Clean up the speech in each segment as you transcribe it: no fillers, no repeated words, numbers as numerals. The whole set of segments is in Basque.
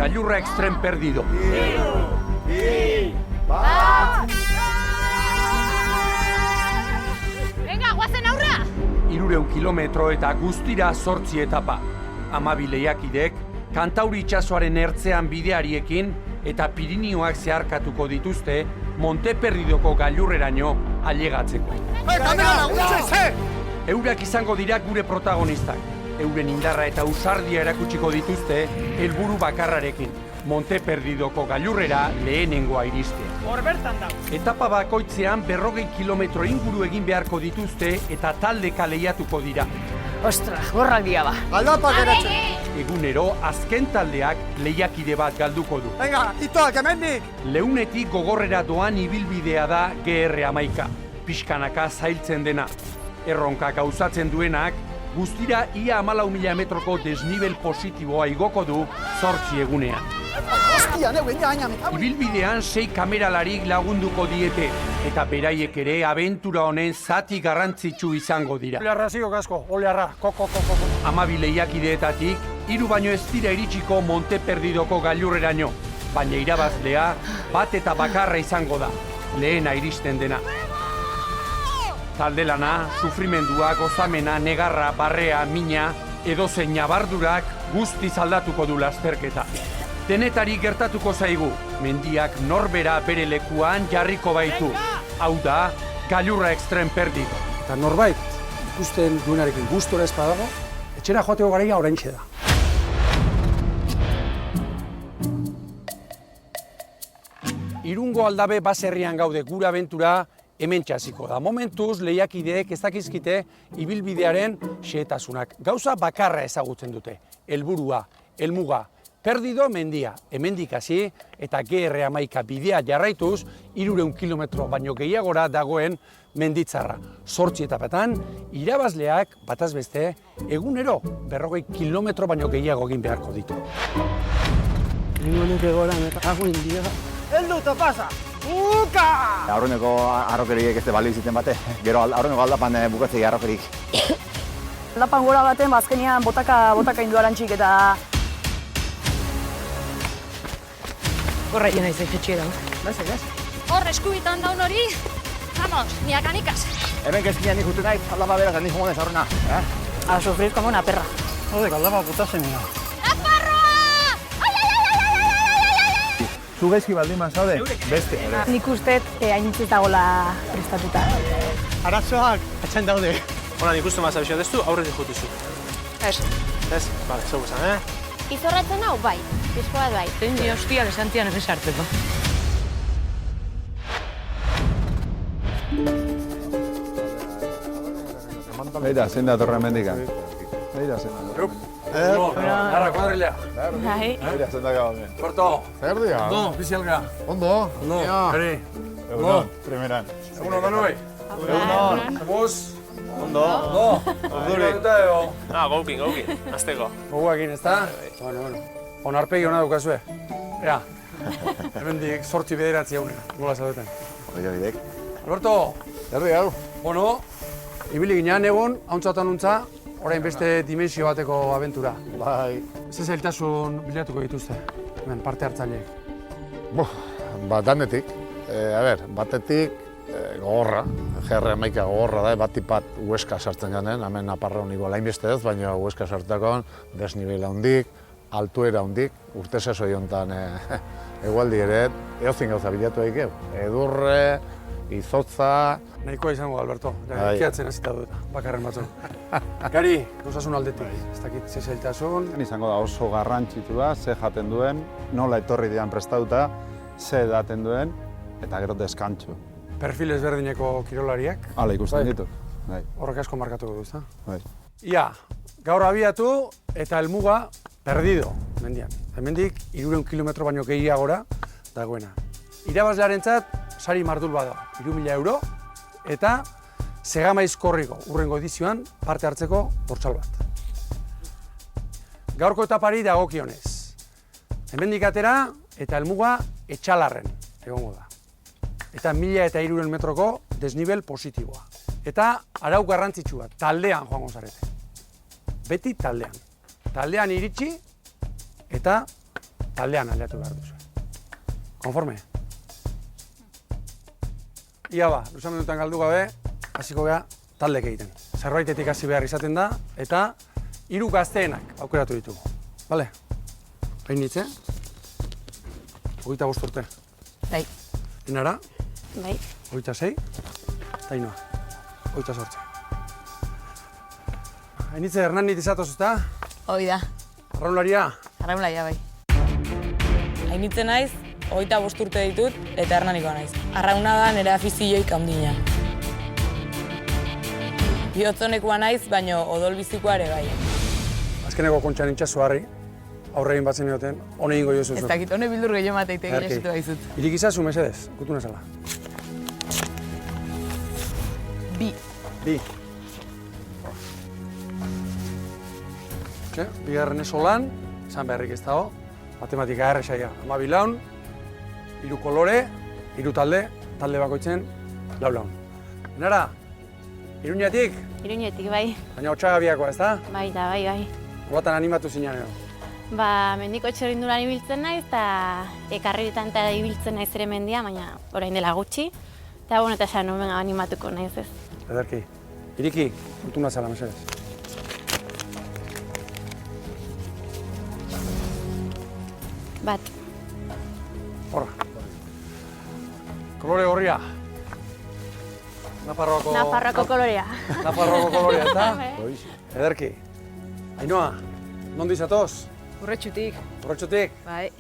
gailurra extrem perdido. 3, 2, 1... Venga, guazen aurra! 300 kilometro eta guztira 8 etapa. 12 lehiakidek Kantauri itsasoaren ertzean bideariekin eta Pirinioak zeharkatuko dituzte Monte Perdidoko gailurreraino ailegatzeko. Eurak izango dira gure protagonistak. Euren indarra eta ausardia erakutsiko dituzte helburu bakarrarekin. Monte Perdidoko gailurrera lehenengoa iristea. Hor bertan da. Etapa bakoitzean 40 kilometro inguru egin beharko dituzte eta taldeka lehiatuko dira. Ostra, gorraldia ba. Aldapak eratzen. Egunero, azken taldeak lehiakide bat galduko du. Venga, itoak hemendik! Leunetik gogorrera doan ibilbidea da GR11. Pixkanaka zailtzen dena. Erronka gauzatzen duenak, guztira ia 14.000 metroko desnibel positiboa igoko du 8 egunean. Hostia, neuen jaina. Ibilbidean 6 kameralarik lagunduko diete, eta beraiek ere abentura honen zati garrantzitsu izango dira. Olearra ziko kasko, olearra, koko. 12 lehiakideetatik, 3 baino ez dira iritsiko Monte Perdidoko gailurreraino, baina irabazlea bat eta bakarra izango da, lehena iristen dena. Taldelana, sufrimendua, gozamena, negarra, barrea, mina, edozein nabardurak guztiz aldatuko du lasterketa. Denetari gertatuko zaigu, mendiak norbera bere lekuan jarriko baitu. Hau da, gailurra extrem perdido. Eta norbait, ikusten duenarekin gustora ez badago, etxera joateko garaia oraintxe da. Irungo Aldabe baserrian gaude, gure abentura hemen txasiko da. Momentuz, lehiakideek ez dakizkite ibilbidearen xehetasunak. Gauza bakarra ezagutzen dute. Helburua, helmuga, Perdido mendia, hemendik hasi eta GR11 bidea jarraituz 300 kilometro baino gehiagora dagoen menditzarra. 8 etapetan, irabazleak bataz beste egunero 40 kilometro baino gehiago egin beharko ditu. Ningunik egoran eta hagu india. Heldu topasa! Uka! Aurreneko arrokeriek ez balio iziten bate, gero aurreneko aldapan bukatzei arrokerik. Aldapan gora baten, azkenean botaka indu arantxik eta... Horra jena izan jetxie dago. Baz. Hor eskubitan daun hori, vamos, niakanikas. Hemen kezkinean nik jute nahi, aldapa beraz, nik jomonez aurrena. A sufrir como una perra. Hodek, aldapa putazen nina. Nafarroa! Ai! Zu gaizki baldin zaude, beste. Nik uste hainitzez dagoela prestatuta. Arazoak atxan daude. Hora, nik uste mazabixo destu, aurretik jutuzu. Ez. Ez? Bale, zeu esan, Izorratzen hau, bai. Pizko bat bai. Ni hostia, lesantian ez hartzeko. Beira, zein da torre mendikan. Beira, zein da. Arra, kuadrilea. Bai. Beira, zein da gauden. Porto. Zerdia. Ondo, bizialga. Ondo. Ondo, Kari. Egunon, primeran. Egunon, Manuel. Egunon. Bus. Ondo. Ordurik. Gaukin, azteko. Goguakin, ez da? Bueno. Onarpegi hona dukazue. Ea, hemendik 8 bederatzi haunera, gola zaudeten. Oia bidek. Alberto, Zerdi hau. bueno, ibili ginean egon, hauntzatan untza, orain beste dimensio bateko abentura. Bai. Ze zailtasun bilatuko dituzte, hemen parte hartzaileek. Danetik. Batetik gogorra, GR11 gogorra da, batipat Huesca sartzen ganen, hemen Naparraun igual hainbeste ez, baina Huesca sartakon, desnibel handik, altuera handik, urte sasoi honetan egualdi ere, eozin gauza bilatu egeu. Edurre, izotza... Nahikoa izango, Alberto, Bai. kiatzen hasita dut, bakarren batzun. Gari, osasun aldetik, ez dakit ze zailtasun. Izango da oso garrantzitsua, ze jaten duen, nola etorri dian prestatuta, ze edaten duen, eta gero deskantxu. Perfil ezberdineko kirolariak, Hala ikusten Bai. ditu. Bai. horrek asko markatuko du, ezta? Bai. Ia, gaur abiatu eta helmuga perdido, mendian. Hemendik 300 kilometro baino gehiagora dagoena. Irabazlearentzat sari mardul bada, 3.000 euro, eta Segamaiz korriko urrengo edizioan parte hartzeko bortxal bat. Gaurko etapari dagokionez. Hemendik atera eta helmuga Etxalarren egongo da. Eta 1.300 metroko desnibel positiboa. Eta arau garrantzitsua, taldean joango zarete. Beti taldean. Taldean iritsi eta taldean aliatu behar duzu. Konforme? Ia ba, luzamendutan galdu gabe, hasiko gea taldek egiten. Zerbaitetik hasi behar izaten da, eta 3 gazteenak aukeratu ditugu. Bale? Reinitze? 25 urte. Bai. Enara? Bai. 26. Eta Ainhoa. 28. Ainitze, Hernanit izatoz, ezta? Hoi da, Arraunlaria? arraunlaia bai. Hainitzen naiz, 25 urte ditut eta Hernanikoa naiz. Arrauna da nire afizioik handina. Bihotzonekoa naiz, baino odolbizikoa ere bai. Azkeneko kontxan intxazu harri, aurregin batzen egoten, hone ingo jozu. Ez dakit, hone bildur gehiago mateite gilesitu daizut. Irik izazu, mesedez, kutu nezala. Bi. Bi. Bigarren esolan, esan beharrik ez dago, matematika erresaia. 12 laun, 3 kolore, 3 talde, talde bakoitzen 4 laun. Enara, Iruñatik, Iruñetik, bai. baina Otsagabiakoa, ez da? Bai da, bai. Gobatan animatu zinean edo. Ba, mendiko txerrinduran ibiltzen naiz, eta ekarritan eta ibiltzen naiz ere mendia, baina orain dela gutxi. Eta bueno, eta esan nomen animatuko naiz ez. Ederki. Iriki, kutu nazala, mesedez. Bat. Horra. Kolore gorria. Nafarroako kolorea. Nafarroako kolorea, eta? Ederki. Ainhoa, nondi izatoz? Urretxutik. Urretxotik? Bai.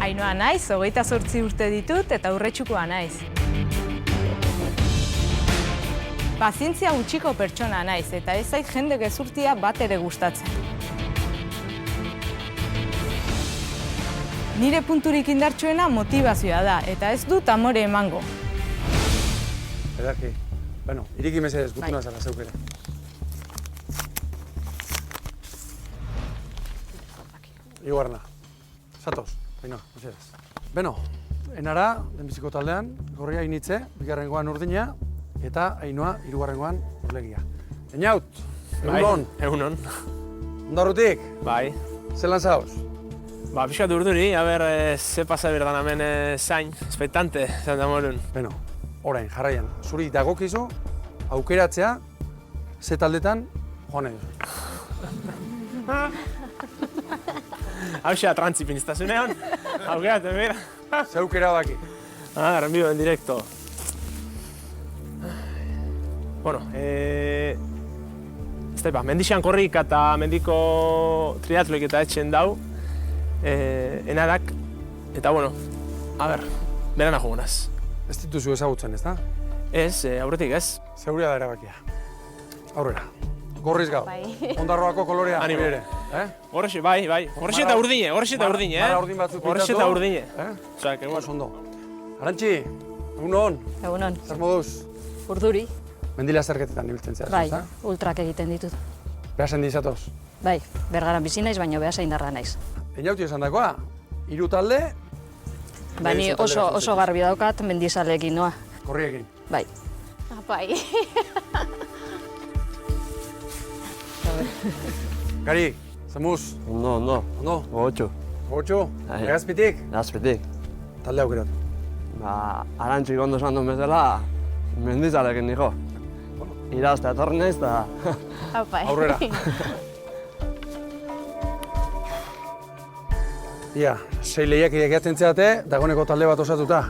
Ainhoa naiz, 28 urte ditut eta urretxukoa naiz. Pazientzia gutxiko pertsona naiz eta ez zait jende gezurtia bat ere gustatzen. Nire punturik indartsuena motivazioa da eta ez dut amore emango. Ederki. Bueno, iriki mesedez, gutu nazala, zeuk ere. Iguarna. Zatoz, Ainhoa, mesedez. Beno, Enara, denbiziko taldean, gorria Ainitze, bigarrengoan Urdina, eta Ainhoa, 3. Urlegia. Einaut, egunon. Egunon. Ondarrutik, Bai. zelan zauz? Ba, pixkat urduri, a ber, ze pasa berdan hemen zain, expectante, zan da morun. Beno, orain, jarraian, zuri dagokizu, aukeratzea, ze taldetan joan nahi duzu. Hau xa, trantzipin iztazunean, aukeratzen bera. Zeuk erabaki. En vivo, en directo. Bueno, ez da, mendixan korrik eta mendiko triatloik eta etxen dau, Enarak, eta bueno, a ber, berana jogunaz. Ez dituzu ezagutzen, ez da? Ez, aurretik ez. Seguria da erabakia. Aurrera. Gorriz gau. Bai. Ondarroako kolorea. Animo. hori ere. Horrexe, bai. Horrexe eta urdine, Mara urdin batzuk pintatu. Horrexe eta urdine. Osea, que bueno. Ondo. Arantxi, egunon, Egunon, zer moduz? urduri. Mendila zerketetan ibiltzen zehaz, Bai, ez da? ultrak egiten ditut. Behasen dizatoz. Bai, bergaran bizi naiz, baino behasa indarra naiz. Einauti esan dakoa, 3 talde, Bani Izo taldera oso garbi daukat mendizaleekin noa. korriekin. Bai. Bai. Gari, zemuz, Ondo, ondo, gogotxu, gogotxu, Bai. Legazpitik, azpetik. talde aukeratu. Ba, arantxik ondo esan duen bezala, mendizalekin niko. Irazta etorri naiz eta Bai. Aurrera. Ia, 6 lehiakideak jatzen zeate, dagoeneko talde bat osatuta.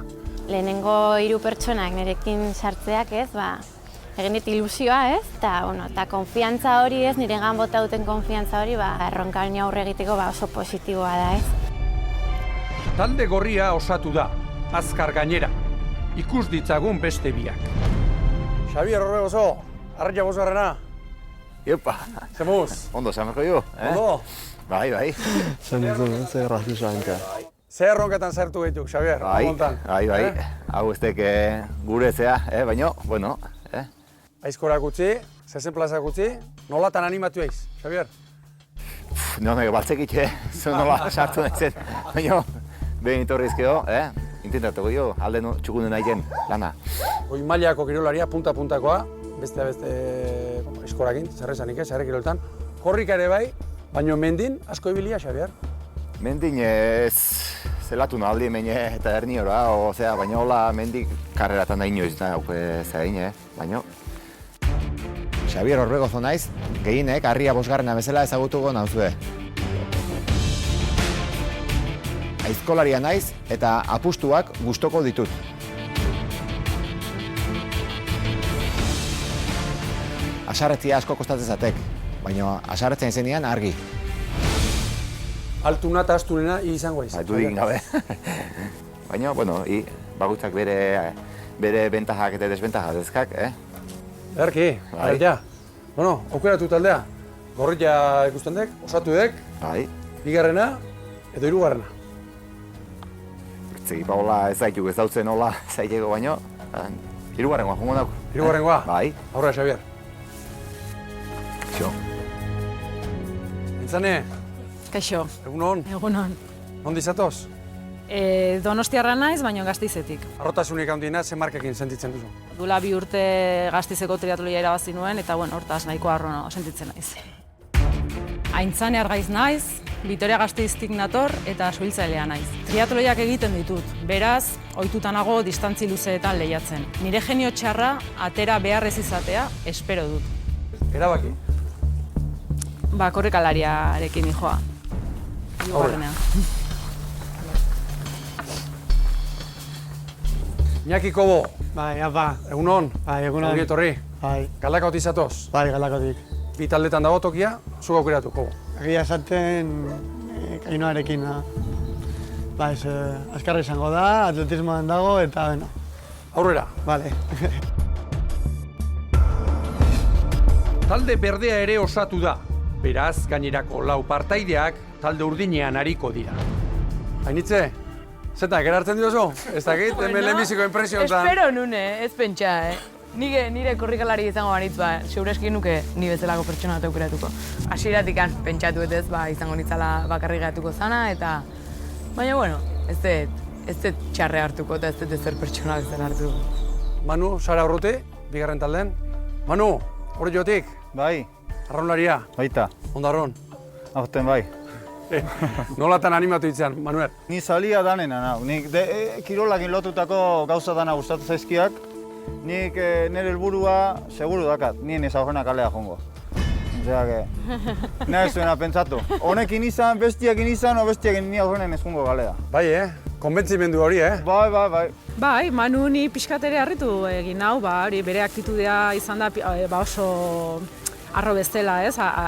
Lehenengo 3 pertsonak nirekin sartzeak ez, ba, egin dit ilusioa ez, eta bueno, eta konfiantza hori ez, niregan bota duten konfiantza hori, ba, erronkari aurre egiteko ba, oso positiboa da ez. Talde gorria osatu da, azkar gainera. Ikus ditzagun beste biak. Xabier Orbegozo, Arraia Bosgarrena, Iepa, zemuz, ondo zameko jo, ondo? Bai, bai. zen dut, ze graziosa enka. Ze erronketan sartu gaituk, Xabier, Bai, amontan. bai. Hau estek guretzea, baino, bueno, Aizkorak utzi, zezen plazak utzi, nolatan animatu eiz, Xabier? Noneko batzekit, zuen nola sartu nahi baino, behin itorrizkeo, intentatuko jo, alde txukunden nahiken lana. Goi mailako kirolaria, punta-puntakoa, beste aizkorakin, zerrezanik ez, zerre kiroltan. Korrika ere bai, baino mendin asko ibilia, Xabier. Mendin ez zelatu naldi mene eta erniora, osea, baina hola mendik karreratan da inoiz da, zain, baina. Xabier Orbegozo naiz, gehienek harria bosgarrena bezala ezagutuko nauzue. Aizkolaria naiz eta apustuak gustoko ditut. Asarretzia asko kostatzen zatek, baina asarretzen izenean argi. Altuna eta astunena izango izan. Baitu digin gabe. Baina, bueno, bakoitzak bere bentajak eta desbentajak dezkak, Erki, ja. Bueno, aukeratu taldea. Gorria ikusten dek, osatu dek, Bai. bigarrena edo hirugarrena. Zegipa hola ez zaitu ez dautzen hola zaiteko baino, hirugarrengoa jongo dauk. Hirugarrengoa? Bai. Aurra, Xabier. Xo. Entzane, Kaixo. egunon, Egunon. nondi zatoz? Donostiarra naiz, baina Gasteizetik. Arrotasunik handiena, ze markekin sentitzen duzu? Duela 2 urte Gasteizeko triatloia irabazi nuen, eta hortaz nahiko harro sentitzen naiz. Aintzane Argaiz naiz, Vitoria Gasteiztik nator eta suhiltzailea naiz. Triatloiak egiten ditut, beraz, ohituta nago distantzi luzeetan lehiatzen. Nire genio txarra atera behar ez izatea, espero dut. Erabaki? Korrikalariarekin nijoa. Hirugarrenean. Iñaki Kobo, Bai, apa. egunon, Bai, egunon. ongi etorri. Bai, Galdakaotik zatoz? bai, Galakotik. Bi taldetan dago tokia, zuk aukeratu, Kobo. Egia esaten Kainoarekin, ba, azkarra izango da, atletismoan dago, eta, bueno. Aurrera. Vale. Talde berdea ere osatu da. Beraz, gainerako 4 partaideak talde urdinean ariko dira. Hainitze, zetak, erartzen diozu? Ez dakit, hemen lehenbiziko impresio honetan. Espero nune, ez pentsa, Nire korrikalari izango banitz, segureski nuke ni bezalako pertsona bat aukeratuko. Hasieratik pentsatu ez, izango nitzala bakarrik gehatuko zana, eta... Baina, bueno, ez dut txarre hartuko eta ez dut ezer pertsona bezala hartu. Manu, Sara Urruti, bigarren talden. Manu, hori jotik, Bai, arraunlaria, baita, ondarron. aurten bai. Nolatan animatu itzean, Manuel? Ni zalia danena nau. Nik kirolakin lotutako gauza dana gustatu zaizkiak. Nik nire helburua seguru dakat, nien ez aurrena kalea jongo. Osea, nahi zuena pentsatu. Honekin izan, bestiakin izan, o bestiakin ni aurrenen ez jongo kalea. Bai, konbentzimendu hori, Bai. Bai, Manu ni pixkat ere harritu egin nau, hori bere aktitudea izan da oso arro bezala,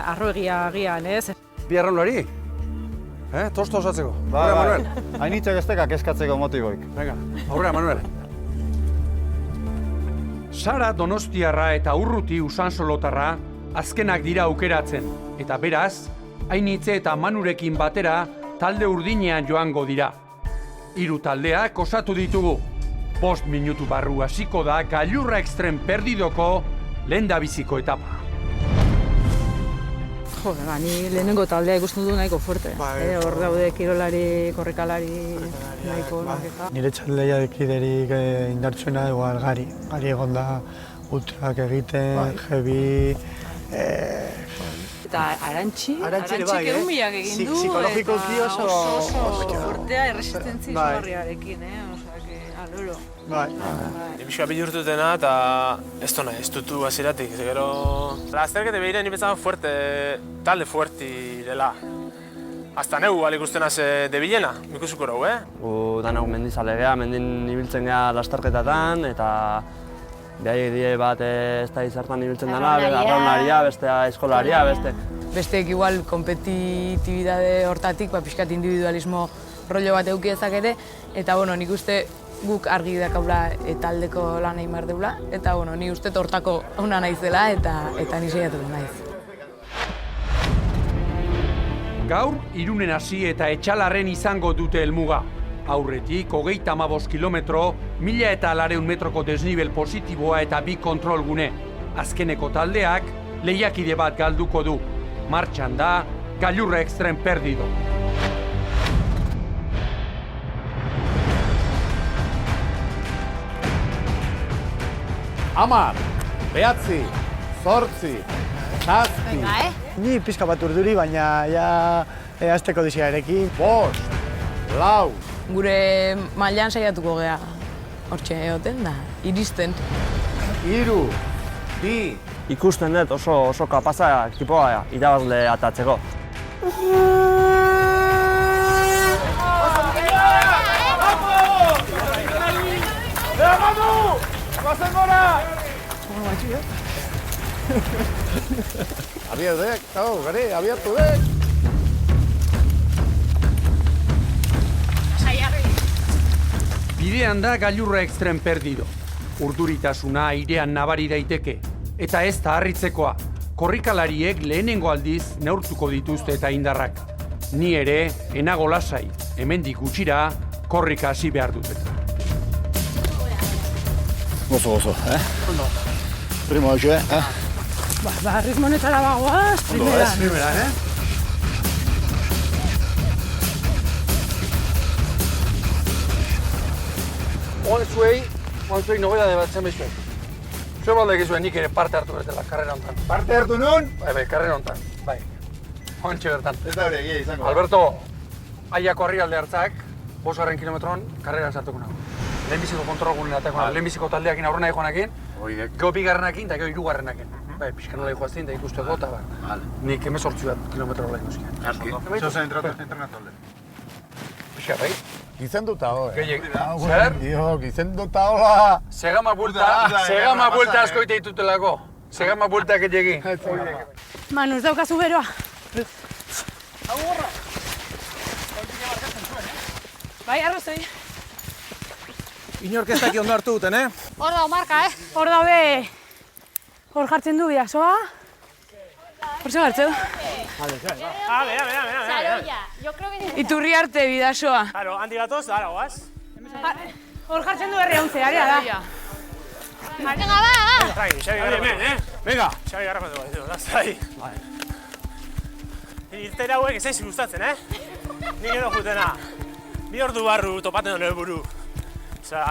arroegia agian, Bi arraunlari? Tosto osatzeko. Bai, Manuel. Hainitzak ez tekak eskatzeko motiboik. Venga, aurrera, Manuel. Sara Donostiarra eta Urruti Usansolotarra azkenak dira aukeratzen, eta beraz, Ainitze eta Manurekin batera talde urdinean joango dira. 3 taldeak osatu ditugu. 5 minutu barru hasiko da Gailurra Extrem Perdidoko lehendabiziko etapa. Ni lehenengo taldea ikusten du nahiko fuerte. Hor daude kirolari, korrikalari, nahiko laketa. Nire txaldeakiderik indartsuena igual Gari. Gari egon da ultrak egiten, heavy... Eta Arantxik bai, egun milak egin du, psikologikoki eta oso fuertea erresistentzi izugarriarekin, aloro. Bai. Pixka bilurtutena eta ez duna, ez dutu hasieratik. Gero, azterkete behiren nipezan talde fuerti dela. Hasta neu ikusten az debilena, ikusuko rau, Danau mendizale geha, mendin ibiltzen geha lasterketatan, eta behaiek die bat ez da izartan ibiltzen dena, arraunlaria, bestea eskolaria, beste. Besteek igual kompetitibidade hortatik, pixkat individualismo rollo bat eduki dezakete, eta nik uste guk argi dakaula taldeko lan egin behar deula, eta ni uste hortako ona naizela eta ni saiatuko naiz. Gaur, Irunen hasi eta Etxalarren izango dute helmuga. Aurretik, 35 kilometro, 1.400 metroko desnibel positiboa eta 2 kontrolgune. Azkeneko taldeak lehiakide bat galduko du. Martxan da, Gailurra Extrem Perdido. Amar, 9, 8, 7, Venga, Ni pixka bat urduri, baina ja Azteko disiarekin. 5, 4. Gure mailan saiatuko gea hortxe egoten da, iristen. 3, 2. Ikusten dut oso kapaza ekipoa irabazle atatzeko. Abiatek, gari, abiatu dek. Bidean da gailurra ekstrem perdido. Urduritasuna airean nabari daiteke. Eta ez da harritzekoa. Korrikalariek lehenengo aldiz neurtuko dituzte eta indarrak. Ni ere, enago lasai. Hemendik gutxira, korrika hasi behar dute. Gozo, Ondo. Primo hoxe, Ritmo honetara bagoaz, primera. Primera, Oan zuei nobedade bat zen bezuei. Zue balde egizuen nik ere parte hartu betela, karrera hontan. Parte hartu nun? Bai, karrera hontan, bai. Hontxe bertan. Ez da hori egia izango. Alberto, aiako herrialde hartzak, 5 kilometron, karreran sartuko nago. Lehenbiziko kontrolgunen atako, lehenbiziko taldeakin aurrena joanekin, gero bigarrenakin eta gero hirugarrenakin. Bai, pixkan nola joazten da ikusteko eta bar. Nik 18 kilometro hola ikusian. Aski. Zozen entrenatu alde. Pixka, bai? Gizenduta hoa. Zer? Dio, gizenduta hoa. Segama bulta asko ite ditutelako. Segama bulta egin. Manu, ez daukazu beroa. Bai, arrozei. Inork ez daki ondo hartu duten, Hor da, marka, Hor daude. Hor jartzen du bidazoa. Hor ze hartzen du. Iturri arte bidazoa. Claro, handi gatoz, ara guaz. Hor jartzen du herri hauntze, aria da. Venga, ba! Xabi garrapatu. Venga! Xabi garrapatu bat, lasai. Irtera hauek ez aiz gustatzen, Ni gero jutena. 2 ordu barru topaten duen buru. Osa,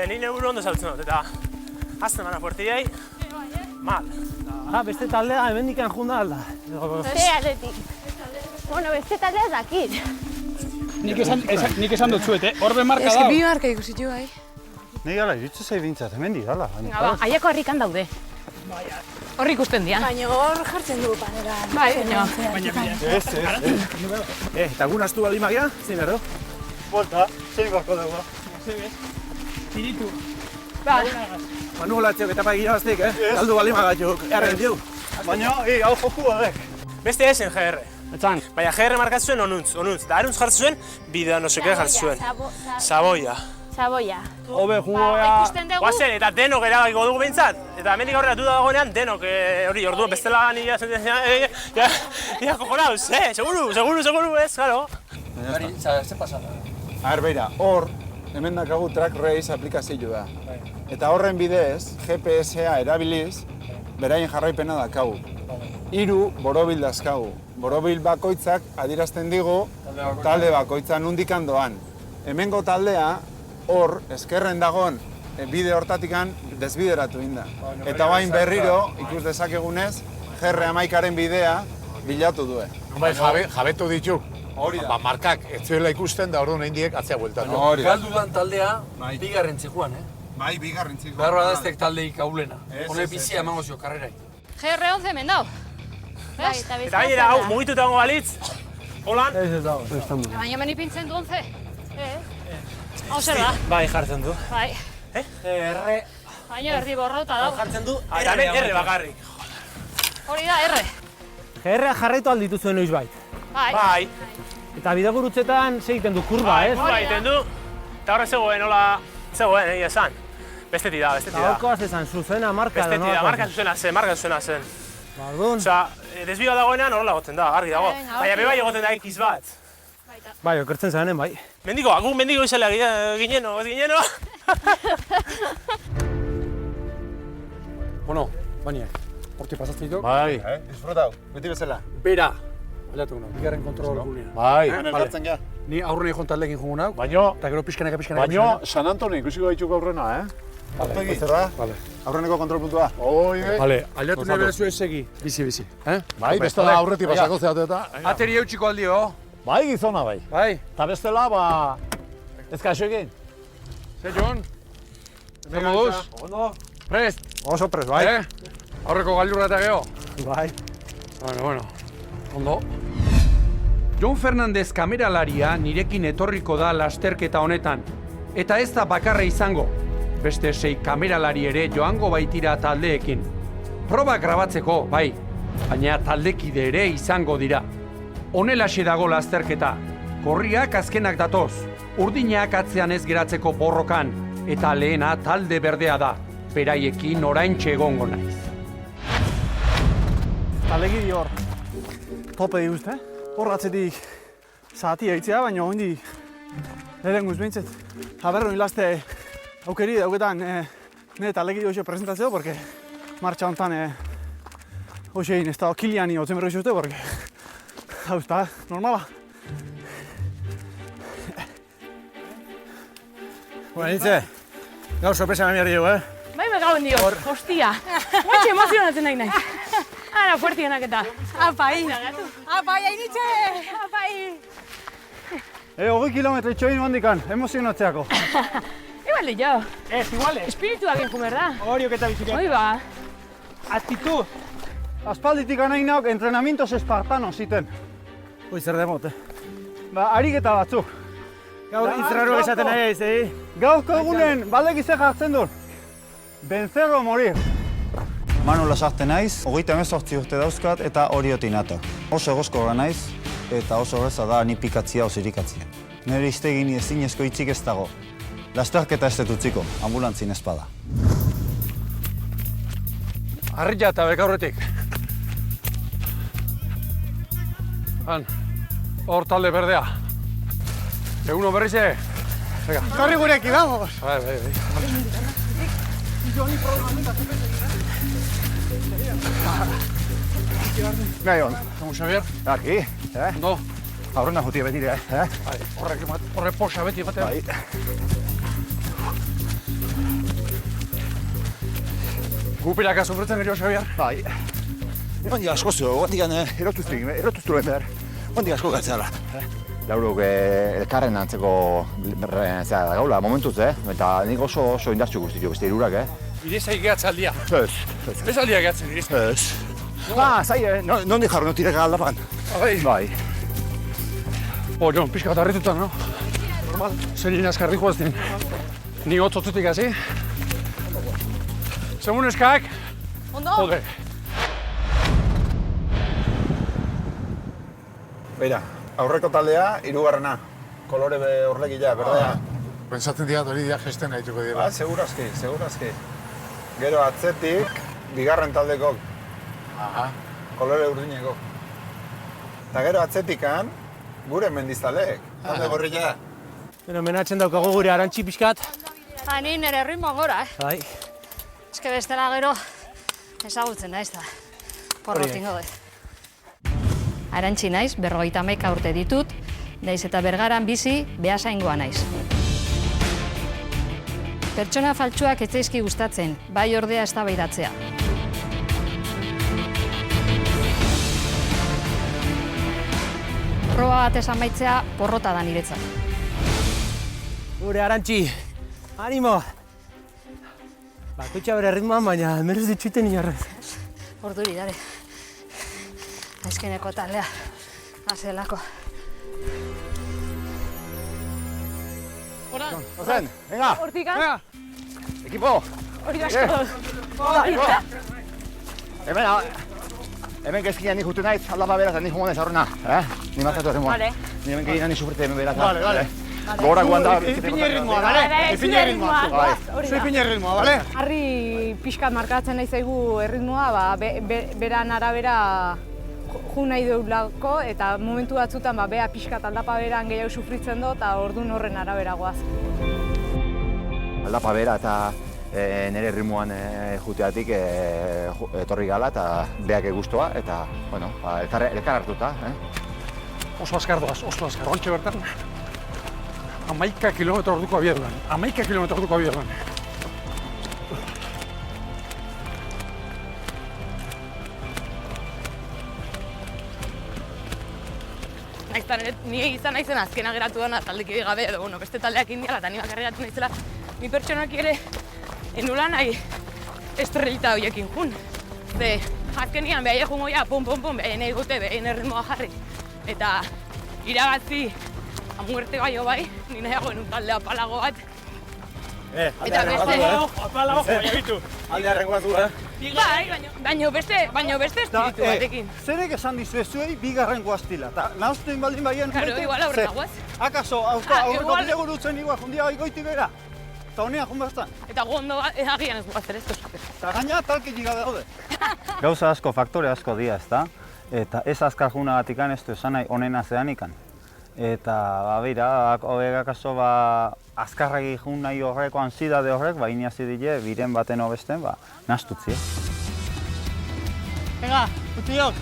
ni neburu ondo zautzen dut, eta azten mana fuertiei, mal. Beste taldea hemendikan junda alda. Ze atletik. Bueno, beste taldea dakit. Nik esan dut zuet, Horbe marka Ez dago. bi marka ikusitu bai. Nei gala, iritzu zei bintzat, hemen dira, Aiako harrikan daude. Hor ikusten dira. Baina hor jartzen du panera. Bai, baina. Ez. Eta gun astu bali magia, zein berdo? Volta, zein barko dago. Tiritu. Ba. Manu holatzeok eta paik irabaztik, Galdu bali magatuk, erren diu. Baina, hau joku badek. Beste esen GR. Etzan. Baina GR markatu zuen onuntz. Da aruntz jartzen zuen, bidea no seke jartzen zuen. Saboia. Hobe jungoa. Ikusten dugu. Guazen, eta denok erabakiko dugu behintzat. Eta hemendik aurrera duda dagoenean, denok hori orduan bestela nila sententzia, ja kokonauz, seguru, ez, claro. Gari, ze pasada? Beira, hor, hemen dakagu Track Race aplikazioa da. Eta horren bidez, GPS-a erabiliz, beraien jarraipena dakagu. 3 borobil dazkagu. Borobil bakoitzak adierazten digu talde bakoitza nundikan doan. Hemengo taldea, hor, eskerren dagoen bide hortatikan desbideratu inda. Eta bain berriro, ikus dezakegunez, GR11aren bidea bilatu due. Bai, jabetu ditu. Hori da. Markak ez zuela ikusten da orduan indiek atzea bueltatu. Galdu dan taldea, bigarren txikuan, Bai, bigarren txikuan. Beharroa da eztek taldeik aulena. Hone bizia emango zio karrerai. GR11 hemen dau. Bai, eta Eta gainera, hau, mugituta dago balitz, holan. Ez dago. Baina meni pintzen du 11. Hau zer da? Bai, jartzen du. Bai. R. Baina herri borrota dago. Jartzen du, eta hemen R bakarrik. Hori da, R. GR jarraitu aldituzu noiz bait. Bai. Eta bidegurutzetan segiten du kurba, ez? Kurba egiten du, eta horre zegoen, egia esan. Bestetik da. Haukoaz esan, zuzena marka da, Bestetik da, marka zuzena zen. Bardun. Osea, desbioa dagoenean horrela goten da, argi dago. Baina bebai egoten da X bat. Bai, okertzen zanen, bai. Mendiko izela gineno, ez gineno. Bueno, baina, horti pasatzen ditu. Bai. Disfrutau, beti bezala. Bera, alatuko nago, bigarren kontrol gunea. Bai. Hartzen ja. Ni aurrena joan taldekin jungo nago, Baino, eta gero pixkanaka. San Antonio ikusiko dituko aurrena, Aurpegi, zer da? Vale. Aurreneko kontrolpuntua. Vale, aldatu nahi berezu ez egi. Bizi. Bai, bestela aurretik pasako zeatu eta... Ateri eutxiko aldio. Bai, gizona bai. Bai. Eta bestela, ez kaixo egin. Ze, Jon? Zer moduz? Ondo. Prest? Oso prest, bai. Aurreko galdurra eta geho? Bai. Bueno. Ondo. Jon Fernandez kameralaria nirekin etorriko da lasterketa honetan. Eta ez da bakarra izango. Beste 6 kameralari ere joango baitira taldeekin. Proba grabatzeko, bai, baina taldekide ere izango dira. Honelaxe dago lasterketa. Korriak azkenak datoz, urdinak atzean ez geratzeko borrokan, eta lehena talde berdea da. Beraiekin oraintxe egongo naiz. Taldekide hor, tope diguzte, hor atzetik zati eitzea, baina hondi lehen guz behintzet. Haberro hilazte aukeri dauketan nire taldekide hoxe presentatzeo, porque martxa honetan hoxe egin ez da Kiliani otzen berro izute, porque hau ez da, normala. Bueno, nintze, gaur sorpresa nami harri dugu, Bai, me gauen dio, hostia. Guatxe emozionatzen nahi nahi. Ara, fuertienak eta. Apai. Apai, hainitxe. Apai. 20 kilometro itxoin handikan, emozionatzeako. Igual de yo. Ez, igual ez. Espirituak egin berda. Horiok eta bizikia. Hoi ba. Actitud. Aspalditik anainaok entrenamientos espartanos ziten. Hoi zer demote. Ariketa batzuk. Gaur izraro esaten nahi ez, Gaurko egunen, baldek izan jartzen dut. Vencer o morir. Manu Lasarte naiz, 38 urte dauzkat eta Orioti nato. Oso egozkorra naiz eta oso horreza da ni pikatzia osirikatzia. Nire iztegin ezinezko hitzik ez dago. Lasterketa ez dut utziko, ambulantzin espada. Harria eta bekaurretik. Hor talde berdea. Eguno berrize. Korri gureki, vamos! Bai. Nahi hon. Como Xavier? Aki, Ondo? Aurrena juti betire, Bai, horrek posa beti batean. Bai. Gupiraka sufritzen gero, Xavier? Bai. Ondik asko zu, ondik erotuztu lehen behar. Ondik asko gatzala. Lauruk elkarren antzeko gaula momentuz, eta nik oso indartxu guztitu beste hirurak, Irezai gehatzaldia. Ez. Ez aldia gehatzen, irezai. Ez. Zai, nondik jarro notireka aldapan. Bai. Jon, pixka bat harritutan, no? Normal. Zerin azkarriko ez din. Ni hotzotzutik hasi. Zemun eskak. Ondo? Jode. Beira, aurreko taldea, 3. Kolore horlegila, berdea. Pentsatzen diat hori dia gesten gaituko dira. Segurazki. Gero atzetik, 2. taldeko. Kolore urdineko. Eta gero atzetikan, gure mendizalek. Talde gorrila. Bueno, menatzen daukagu gure arantxi pixkat. Ni nire ritmo gora, Bai. Eske bestela gero ezagutzen naiz da. Porrotingo dut. Arantxi naiz, 51 urte ditut, naiz eta Bergaran bizi, Beasaingoa naiz. Pertsona faltsuak ez zaizki gustatzen, bai ordea eztabaidatzea. Proba bat esan baitzea, porrota da niretzat. Gure arantxi, animo! Bakoitza bere ritmoan, baina merez ditxuten inorrez. Orduri, dare. Azkeneko taldea, azelako. Ozen, venga! Hortika? Ekipo! Hori asko! Hemen gezkinan nik jutu naiz, aldapa beraz, nik jongo naiz aurrena. Ni markatu erritmoa. Vale. Ni hemen gehiago ni sufrite hemen beraz. Vale. Gora guanda. Ipini ritmoa, bale? Ipini ritmoa. Zu ipini ritmoa, bale? Harri pixkat markatzen nahi zaigu erritmoa, beran arabera ju nahi deulako, eta momentu batzutan bea pixkat aldapa beran gehiago sufritzen do, eta ordun horren arabera goaz. Aldapa bera eta nire ritmoan juteatik etorri gala eta beak guztua, eta, bueno, elkar hartuta. Oso azkar doaz, oso azkar. Ontxe bertan, 11 kilometro orduko abiaduran. 11 kilometro orduko abiaduran. ni izan naizen azkena geratu dena taldekide gabe, edo bueno, beste taldeak indiala eta ni bakarrik geratu naizela, ni pertsonak ere enula nahi estrelita horiekin jun. Ze, azkenian behaie jungo ja, pum, behaien egute, behaien erritmoa jarri. Eta irabazi, amuerte baino bai, ni nahiago enun talde apalago bat. Eta beste... Apalago, baina bitu. Alde arrengoaz du, Baina beste espiritu batekin. Zerek esan dizuezuei bigarren guaztila, eta nahoztuen baldin baien... Karo, igual aurrena guaz. Akaso, aurreko bile gurutzen igual, jundia goiti bera. Eta honean jun bastan. Eta gu ondo agian ez guaz ere, ez tozak. Eta gaina talki jiga daude. Gauza asko, faktore asko dia, ezta? Eta ez azkar junagatik ez du esan nahi onena zean ikan. Eta, beira, akaso, azkarregi jun nahi horreko ansiedade horrek, iniazi dile, biren baten hobesten, nahastutzi. Ega, utiok!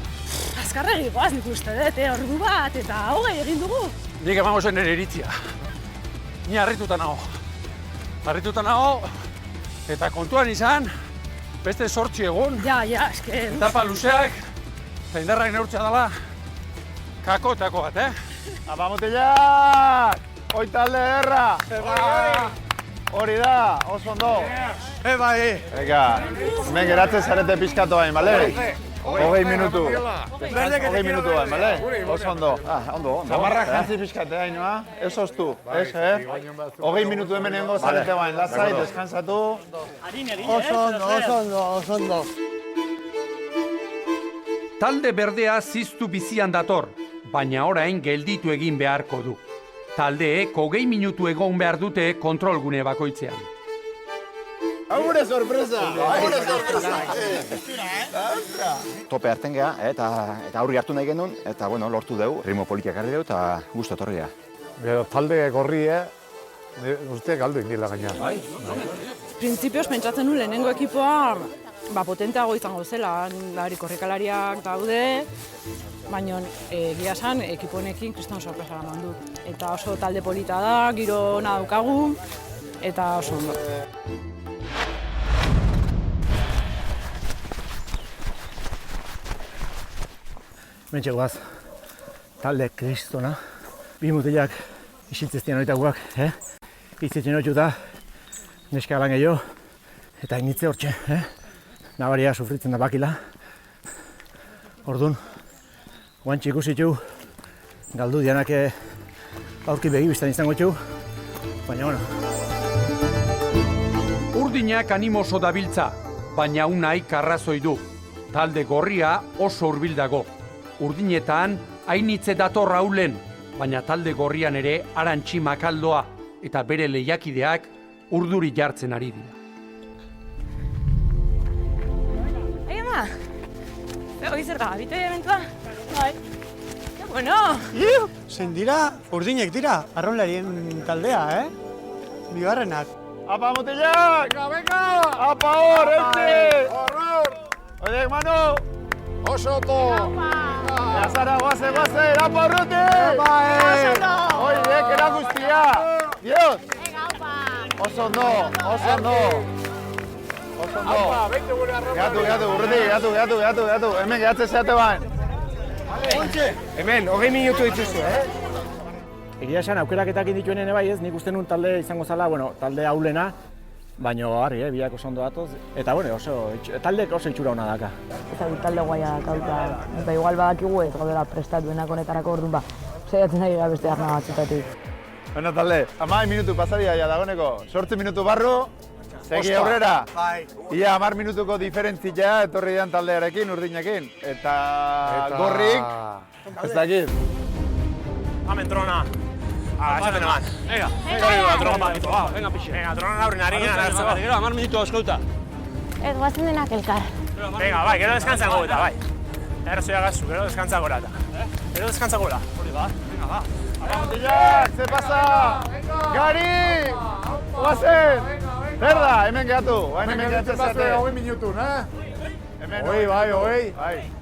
Azkarregi goaz nik uste dut, ordu bat eta hogei egin dugu. Nik emango zen nire iritzia. Ni harrituta nago. Harrituta nago, eta kontuan izan, beste 8 egun. Ja, eske... Etapa luzeak, eta indarrak neurtzea dela, kakotako bat, Apa, mutilak! Hoi talde erra! Hori da, oso ondo! Ega, hemen geratzen zarete pizkatu bain, bale? 20 minutu. 20 minutu bain, bale? Oso ondo. Ondo. Zamarrak jantzi pizkate hainoa, ez oztu, ez, 20 minutu hemen nengo zarete bain, lazai, deskansatu. Oso ondo. Talde berdea ziztu bizian dator, baina orain gelditu egin beharko du. Taldeek 20 minutu egon behar dute kontrolgune bakoitzean. Agure sorpresa! Tope hartzen geha, eta aurri hartu nahi genuen, eta lortu dugu, ritmo politiak harri dugu, eta guztu etorri geha. Talde gorrie, guztiak galdu indila gaina. Printzipioz pentsatzen nuen lehenengo ekipoa potenteago izango zela, korrikalariak daude, baina egia esan ekipo honekin kriston sorpresa eman du. Eta oso talde polita da, giro ona daukagu, eta oso ondo. Mentxe guaz, talde kristona, bi mutilak isiltzeztian horitakoak, itzitzen hotxuta, neska lan gehiago, eta initze hortxe, nabaria sufritzen da bakila. Orduan, guantxe ikusitu, galdu dianak aurki begibiztan izango txu, baina Urdinak animoso dabiltza, baina unaik arrazoi du. Talde gorria oso hurbil dago. Urdinetan hainitze dator raulen, baina talde gorrian ere arantxi makaldoa eta bere lehiakideak urduri jartzen ari dira. Ama, hoi zer da, bite eventua? Bai. Que bueno! Zein dira, urdinek dira, arraunlarien taldea, Bigarrenak. Apa, mutilak! Venga! Apa, hor, etxe! Horror! Oiek, Manu! Oso oto! Yazara, guaze, apa, urruti! Oiek, erakuztia! Dios! Oso ondo, oso ondo! Oso ondo! Gatu, urruti, gatu! Hemen gehatzen zeate bain! Hemen, 20 minutu dituzu, Egia esan, aukeraketak indituen ene bai ez, nik uste nun talde izango zala, talde aulena, baina harri, biak oso ondo datoz, eta taldeek oso itxura hona daka. Eta talde guaia daka, eta igual badakigu ez gaudela prestatuenak honetarako orduan saiatzen ari gara beste arna batzutatik. Bueno, talde, 10 minutu pasaria ja dagoeneko, 8 minutu barru, segi aurrera. Ia 10 minutuko diferentzia etorri dian taldearekin, urdinekin, eta gorrik, ez dakit. Amen, trona. Esaten eman. Venga, venga, pixe. Venga, trona aurren ari gana. Gero, 10 minutu eskauta. Ez guazen denak elkar. Venga, bai, gero deskantzako eta, bai. Erzoia gazu, gero deskantzako eta. Gero deskantzako eta. Hori ba, venga, ba. Mutilak, ze pasa? Gari! Guazen! Zer da, hemen gehatu. Hemen gehatzen zate. 20 minutu, Oi, bai.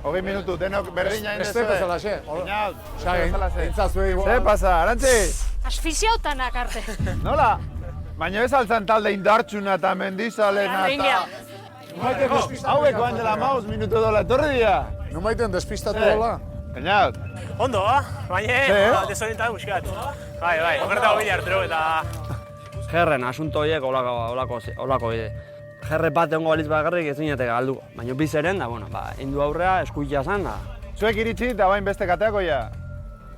20 minutu, denok berdina inez. Este bezala, xe. Ze pasa, Arantzi? Asfiziautanak arte. Nola? Baina ez altzan talde indartsuna eta mendizalena eta... Hauek oan dela 5 minutu dola, etorri dira? Numaiten despistatu dola? Peñat. Ondo, baina, desorientatu buskat. Bai, okerta hobile hartero eta... Gerren, asunto horiek olako bide. Gerre bat egongo balitz bakarrik ez zinateke galduko. Baina bizeren, da, bueno, hindu aurrea, eskuitia zen, da. Zuek iritsi eta bain beste kateako ja.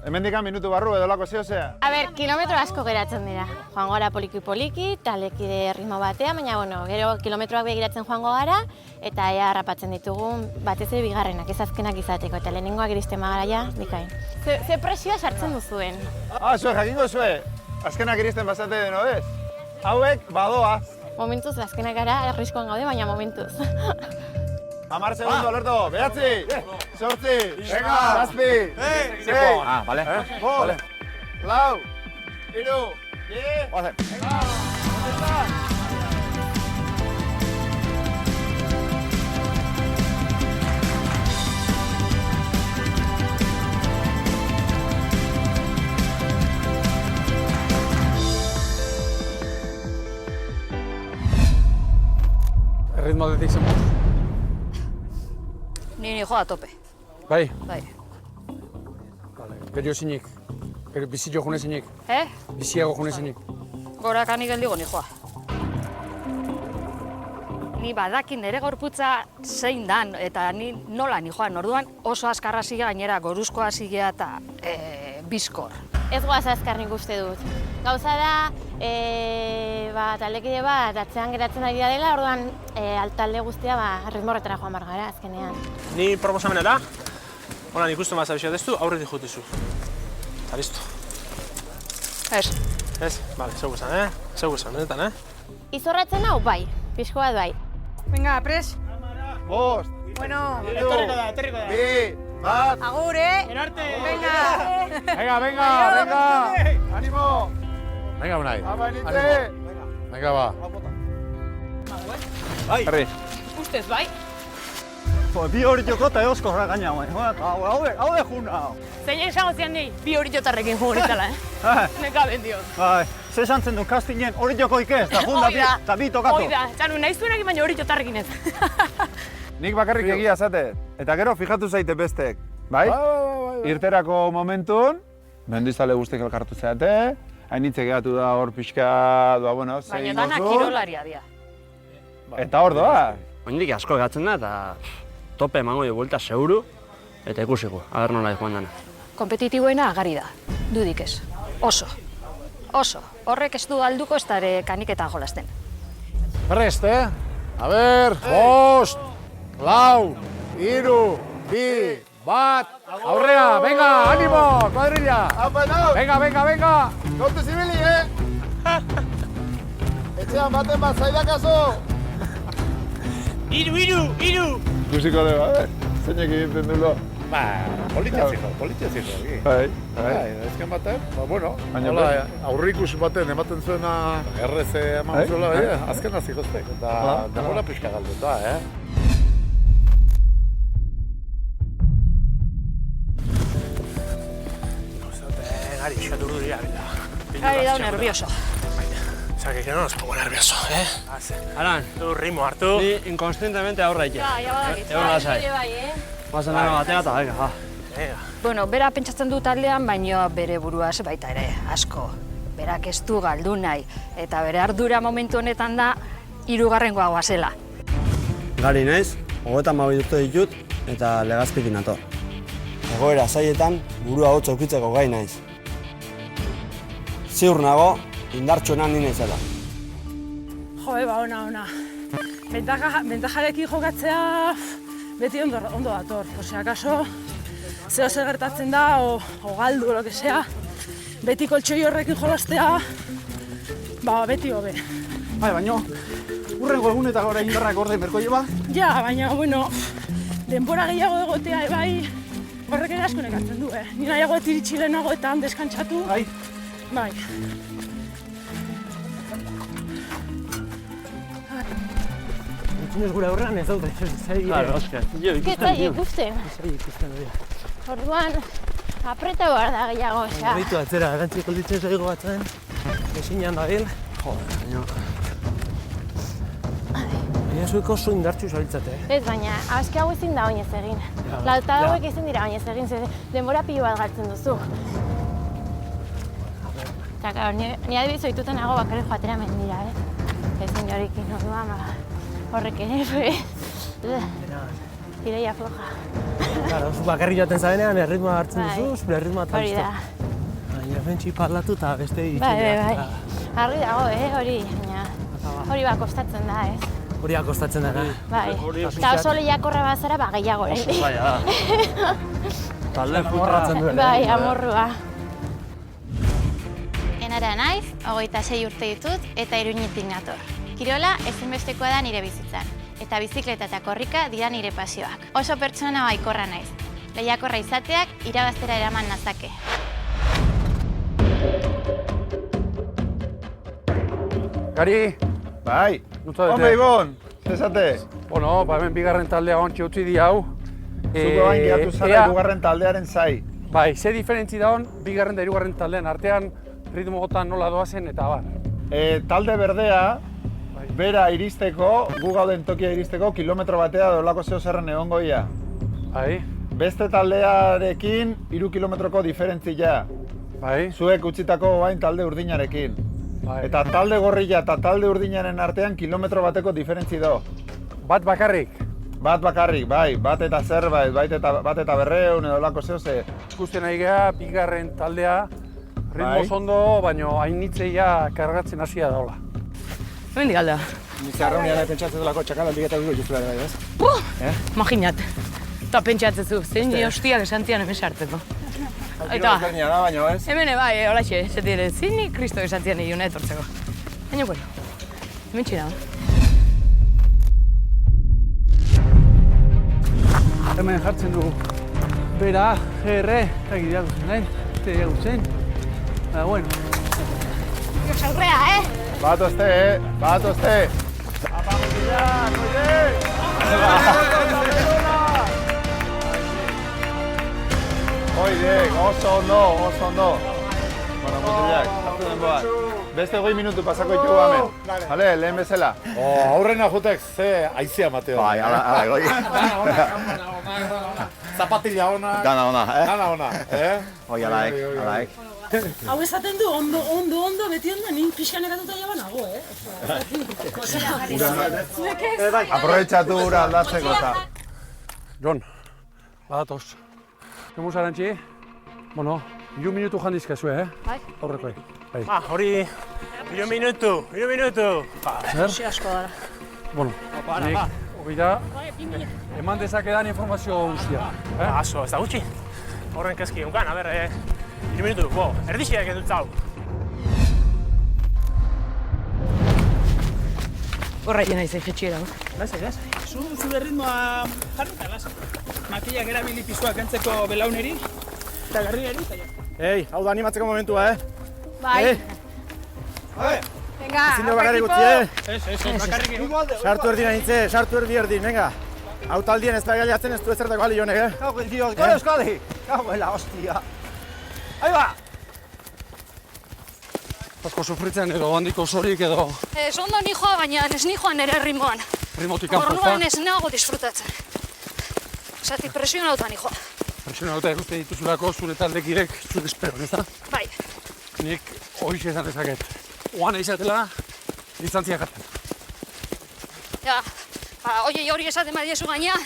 Hemendikan minutu barru edo lako zehozea. A ber, kilometro asko geratzen dira. Joango gara poliki-poliki, talekide ritmo batean, baina, bueno, gero kilometroak begiratzen joango gara, eta ea harrapatzen ditugun batez ere bigarrenak, ez azkenak izateko, eta lehenengoak iristen bagara ja, bikain. Ze presioa sartzen duzuen? Zuek jakingo zue, azkenak iristen basate deno ez? Hauek badoa. Momentuz, azkenak gara, arriskoan gaude, baina momentuz. 10 segundo, Alerto, 9, 8, venga, 7, 6, vale. 5, 4, 3, 2, 1, Erritmo aldetik zen moz? Ni joa tope. Bai? Bai. Gero zinik? Gero bizio june zinik? Biziago june zinik? Gorakanik geldigo ni joa. Ni badakin nire gorputza zein dan, eta ni nola ni joan. Orduan oso azkarra zigea, gainera goruzkoa zigea eta bizkor. Ez goaz azkar nik uste dut. Gauza da, taldekide bat atzean geratzen ari dela, orduan talde guztia ritmo horretara joan bar gara azkenean. Ni proposamenera, hola nik uste mazabixia destu, aurretik jutizu. Eta listo. Ez. Ez? Bale, zeu guzan, Zeu guzan, benetan, Izorratzen hau, bai. Pixko bat bai. Venga, pres. Bost. Bueno. Etorriko da. Bi, bat. Agur, Enarte. Venga. Venga. Animo. Venga, Unai. Abanitze. Venga, ba. Herri. Ustez, bai. Bi hori jokota eoskorra gaina, hau de juna. Zein esango zian nahi, bi hori jotarrekin jugu nitzala, Neka bendio. Bai, ze esan zen du kastinen hori jokoik ez, da junda eta bi tokatu. Oida, txanu, nahi zuenak baina hori jotarrekin ez. Nik bakarrik egia zate, eta gero fijatu zaite bestek, bai? Irterako momentun, mendizale guztiek elkartu zeate, hainitze gehatu da hor pixka, bueno, zein baina dana kirolaria dira. Eta hor doa. Oindik asko gatzen da, eta tope emango dio buelta seguru, eta ikusiko, aber nola joan dena. Kompetitiboena agari da, dudik ez. Oso. Horrek ez du alduko ez dara kaniketan jolasten. Prest, A ber, 5, 4, 3, 2, 1, aurrea, venga, animo, kuadrilla. Venga. Kontu zibili, Etxean baten bat zaidakazo. Iru! Ikusiko dugu, zeinek egiten dulo. Politiaziko. Bai. Ezken baten, bueno, aurrikus baten ematen zuena errez eman zuela, azken hasi goztek, eta denbora pixka galduta, Gari, eskatu dira, Gari dau nervioso. O sea, que no nos pongo nervioso, Aran, tu ritmo hartu. ni inconscientemente aurra ike. Ja badakit. Egon lasai. Guazen dena batea eta, venga, Bueno, bera pentsatzen du taldean, baina bere buruaz baita ere, asko. Berak ez du galdu nahi, eta bere ardura momentu honetan da, 3. goazela. Gari naiz, 32 urte ditut eta legazpikin nator. Egoera zaietan burua hotz aukitzeko gai naiz. Ziur nago, indartsuenan ni naizela. Joe, ona. Bentajarekin jokatzea beti ondo dator. Osea, kaso, zeo zer gertatzen da, o galdu, lo que sea. Beti koltsoi horrekin jolastea, beti hobe. Bai, baina, urrengo egunetako orain indarrak orde merko lleba? Ja, baina, bueno, denbora gehiago egotea, bai, horrek ere asko nekatzen du, Ni nahiago ez iritsi lehenago eta han deskantzatu. Bai. Entzunez gure aurrean ez daude, Claro, Oskar, Ketzai ikusten. Orduan, apreta behar da gehiago, osea. Baitu atzera, erantzik olditzen zaigo batzen, esinean dabil. Joder, baina... Baina zuek oso indartxu zabiltzate, Ez, baina aski hau ezin da oinez egin. Lauta hauek ezin dira oinez egin, ze denbora pilo bat galtzen duzu. Eta, claro, ni adibiz ohituta nago bakarrik joatera mendira, ezin jorekin, orduan, horrek ere, tireia floja. Claro, zu bakarrik joaten zabenean erritmoa hartzen duzu, zure erritmoa eta hori da. Baina bentsi parlatu eta beste Bai. Argi dago, hori, baina hori kostatzen da, ez? Hori kostatzen da, Bai, eta oso lehiakorra bazara, gehiago, Oso zaila da. Talde frustratzen duen. Bai, amorrua. Enara naiz, 26 urte ditut eta Iruñetik nator. Kirola ezinbestekoa da nire bizitzan, eta bizikleta eta korrika dira nire pasioak. Oso pertsona baikorra naiz. Lehiakorra izateak irabaztera eraman nazake. Gari! Bai! Nutza Hombre, Ibon! Zesate? Bueno, hemen bigarren taldea ontsi utzi di hau. Zuko bain gehatu zara hirugarren taldearen zai. Bai, ze diferentzi daun bigarren da hirugarren taldean artean ritmogotan nola doazen eta bar. Talde berdea, bera iristeko, gu gauden tokia iristeko, kilometro batea dolako zeo zerren egongo ia. Bai. Beste taldearekin 3 kilometroko diferentzia. Bai. Zuek utzitako bain talde urdinarekin. Bai. Eta talde gorrilla eta talde urdinaren artean kilometro bateko diferentzi do. Bat bakarrik? Bat bakarrik, bai. Bat eta zerbait, bat eta 200 edo lako zeo ze. Ikusten ari geha, bigarren taldea, ritmo zondo, baina hainitzeia kargatzen hasia daola. Hemendik aldea. Nizarraunean nahi pentsatzen delako txakalaldik eta dugu justu bai, ez? Imaginat. Eta pentsatzen zu, zein hostiak esantian hemen sartzeko. Eta da, baina ez? Hemen bai, holaxe, zetire, zini kristo esantian egin etortzeko. Baina, bueno, hemen txina. Hemen jartzen du bera, GR, eta gideago zen nahi, eta gideago zen. Baina, bueno. Dios aurrea, Bat ozte, bat ozte! Apagotila, Oidek, oso ondo. Bueno, mutilak, hartu denboak. Beste 20 minutu pasako ditugu hemen. Bale, lehen bezala. Aurrena jutek ze aizia mateo. Bai, ala, goi. Zapatilla ona. Dana ona, Dana ona, Hoi, alaek. Hau esaten du, ondo, beti ondo, nin pixkan ekatuta jaba nago, Aprobetxatu ura aldatzeko eta. Jon, badatoz. Kemuz arantxi? Bueno, 3 minutu jandizkezue, Bai. Aurrekoek. Bai. Hori, 3 minutu. Zer? Asko dara. Bueno, nik, hori da, eman dezakedan informazio guztia. Aso, ez da gutxi. Horren kezki egunkan, a ber, 3 minutu, erdixiak edut zau. Horra jena izan jetxiera. Lasai. Zure ritmoa jarrita, lasai. Makillak erabili pisuak entzeko belauneri, eta garrineri, eta jo. Ei, hau da animatzeko momentua, Bai. Venga, ezin dugu bakarrik utzi, Ez, bakarrik egun. Sartu erdi nahintze, sartu erdi, venga. Hau taldien ez da gaiatzen ez du ezertako ali jonek, Kago el dios, gero eskali! Kago la hostia! Ahí va! Asko sufritzen edo handiko zorik edo Ez ondo nijoa, baina ez nijoan ere ritmoan. ritmotik kanpo, ezta? Orduan ez nago disfrutatzen. Zati presionauta nijoa. Presionauta ikusten dituzulako zure taldekidek zure espero, ezta? Bai. Nik horixe esan dezaket. Oan izatela, distantzia jartzen. Ja, oiei hori esaten badiezu gaina,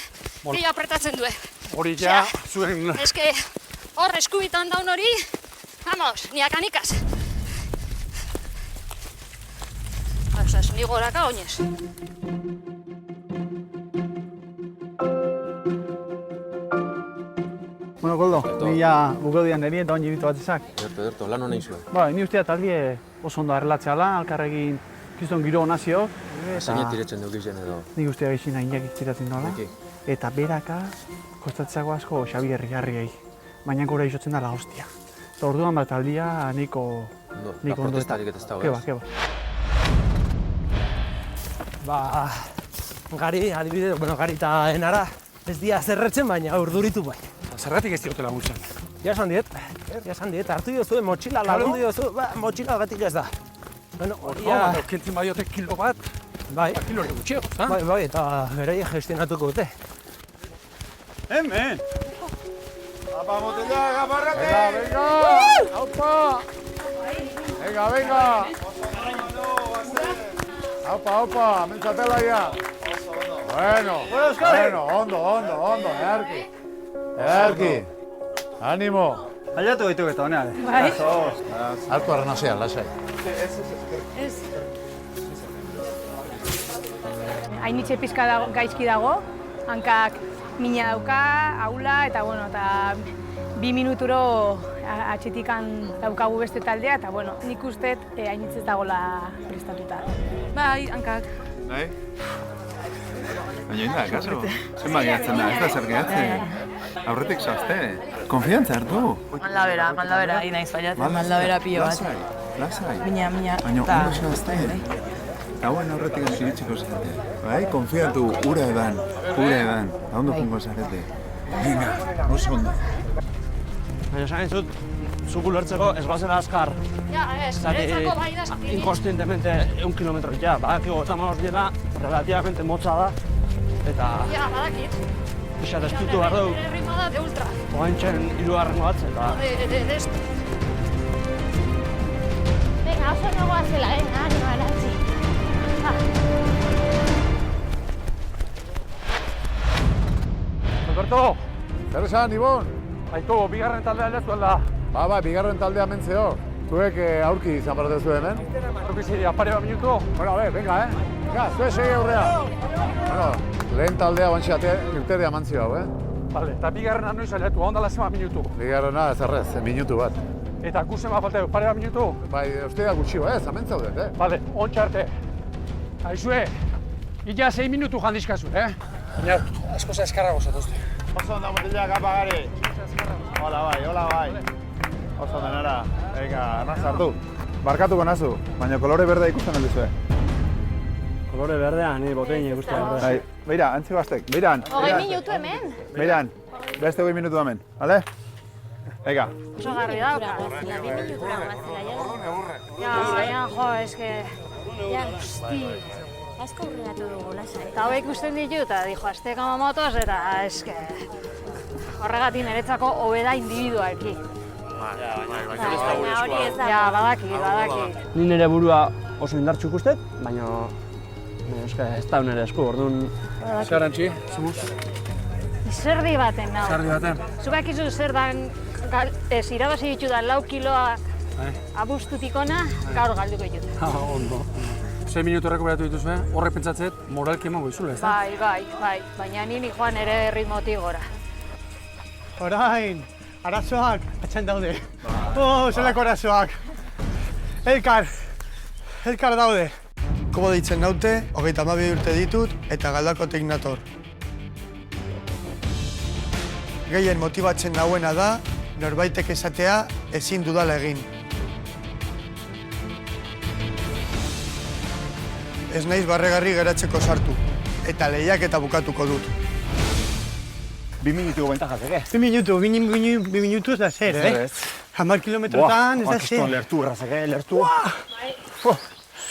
Bueno. gehi apretatzen due. Hori ja, zuen... Eske, hor eskubitan daun hori, vamos, ni akanikaz. Osas, ni goraka oinez. Bueno, Koldo, ni ja bukodian niri eta ongi bitu bat ezak. Ederto, lan hona izue. Bai, ni ustea taldie oso ondo arrelatzeala, alkarrekin kriston giro naziok. Zainet iretzen duk izen edo. Nik ustea geixin hainiak itziratzen dola. Eta beraka, kostatzeago asko Xabi Herrigarriei. Baina gora izotzen dala hostia. Eta orduan bat aldia niko ondo protestarik ez dago, ez? Keba. Ba, Gari, adibide, Gari eta Enara, ez dia zerretzen, baina urduritu bai. Zergatik ez diotela guztan? Ja esan diet, hartu diozu, motxila lagundu diozu, motxila batik ez da. Bueno, Orduan, kentzin badiotek kilo bat, Bai. Kilore gutxiago, za? Bai, eta beraiek gestionatuko dute. Hemen! Apa, motila, gaparrate! Venga! Aupa! Venga! Aupa, mentzatela ya. Bueno, ondo, Ederki. Animo. Aliatu gaituk eta honean. Bai. Alko arranazea, lasai. Hainitxe pizka gaizki dago, hankak mina dauka, aula, eta eta 2 minuturo atxetikan daukagu beste taldea, eta nik usteet hainitzez dagoela prestatuta. Bai, hankak. Bai? Baina inda, kaso? Zenba gehatzen da, ez da zer gehatzen. Aurretik zazte. Konfiantza hartu. Maldabera, egin naiz fallatzen, maldabera pilo bat. Lasai. Mina. Baina ondo zazte. Hauen aurretik ziritziko zate. Bai, konfiatu, ura edan. Ondo pungo zarete. Venga, oso ondo. Baina esan dizut, zuku lertzeko ez goazela azkar. Ja, niretzako bai da zati. Inkonstientemente 1 kilometro ja, badakigu eta maoz dira, relativamente motza da. Eta Ja, badakit. pixat estutu behar dugu. Nire ritmo da de ultra. Oaintzen 3. bat, eta... De esto. Venga, oso nagoa zela, anima, erantzi. Alberto! Zer esan, Ibon? Aitu, bigarren taldea lezu alda. Ba, bigarren taldea mentzeo. Zuek aurki izan behar duzu hemen? Aurki ziria, pare bat minutu. Bueno, venga, Venga, zuek segi aurrea. Bueno, lehen taldea bantxe irteria mantzio hau, Vale, eta bigarrena noiz aleatu, ondala zema minutu. Bigarrena ez errez, minutu bat. Eta kusema falta pare bat minutu. Bai, ustea gutxi hemen zaudet, Vale, ontxarte. Aizue, illa 6 minutu jandizkazu, Baina, asko za eskarrago zatuzte. Oso ondo, motila, kapagari. Hola bai. Oso ondo, nara. Venga, arnaz hartu. Barkatuko nazu, baina kolore berdea ikusten alduzue. Kolore berdea, ni botein ikusten berdea. Bai, beira, antzi bastek, beiran. 20 minutu hemen. Beiran, beste 20 minutu hemen, bale? Venga. Oso garri dauka. 2 minutura guazila, Ja, baina, jo, eske... Ja, hosti. Asko urreatu dugu, lasai. Eta hau ikusten ditut, eta dijo, azteka motos, eta eske... Horregatik niretzako hobe da individualki. Baina hori ez da. Ja, badaki. Ni nire burua oso indartxu ikustet, baina ez da nire esku, orduan... Zerantzi, zuz? Zerdi baten, nago. Zerdi baten? Zubak izu zer dan, irabazi ditudan 4 kiloak abuztutik ona, gaur galduko ditut. Ondo. 6 minutu rekuperatu dituzue, horrek pentsatzet moralki emango izule, ez da? Bai. Baina nini joan ere ritmotik gora. Orain, arazoak atxan daude. Zeleko arazoak. Elkar daude. Kobo deitzen naute, 32 urte ditut eta galdakotik nator. Gehien motibatzen nauena da, norbaitek esatea ezin dudala egin. Ez naiz barregarri geratzeko sartu, eta lehiak eta bukatuko dut. 2 minutuko bentajak, 2 minutu ez da zer, 10 kilometrotan ez da zer. Kriston lertu, errazak, lertu.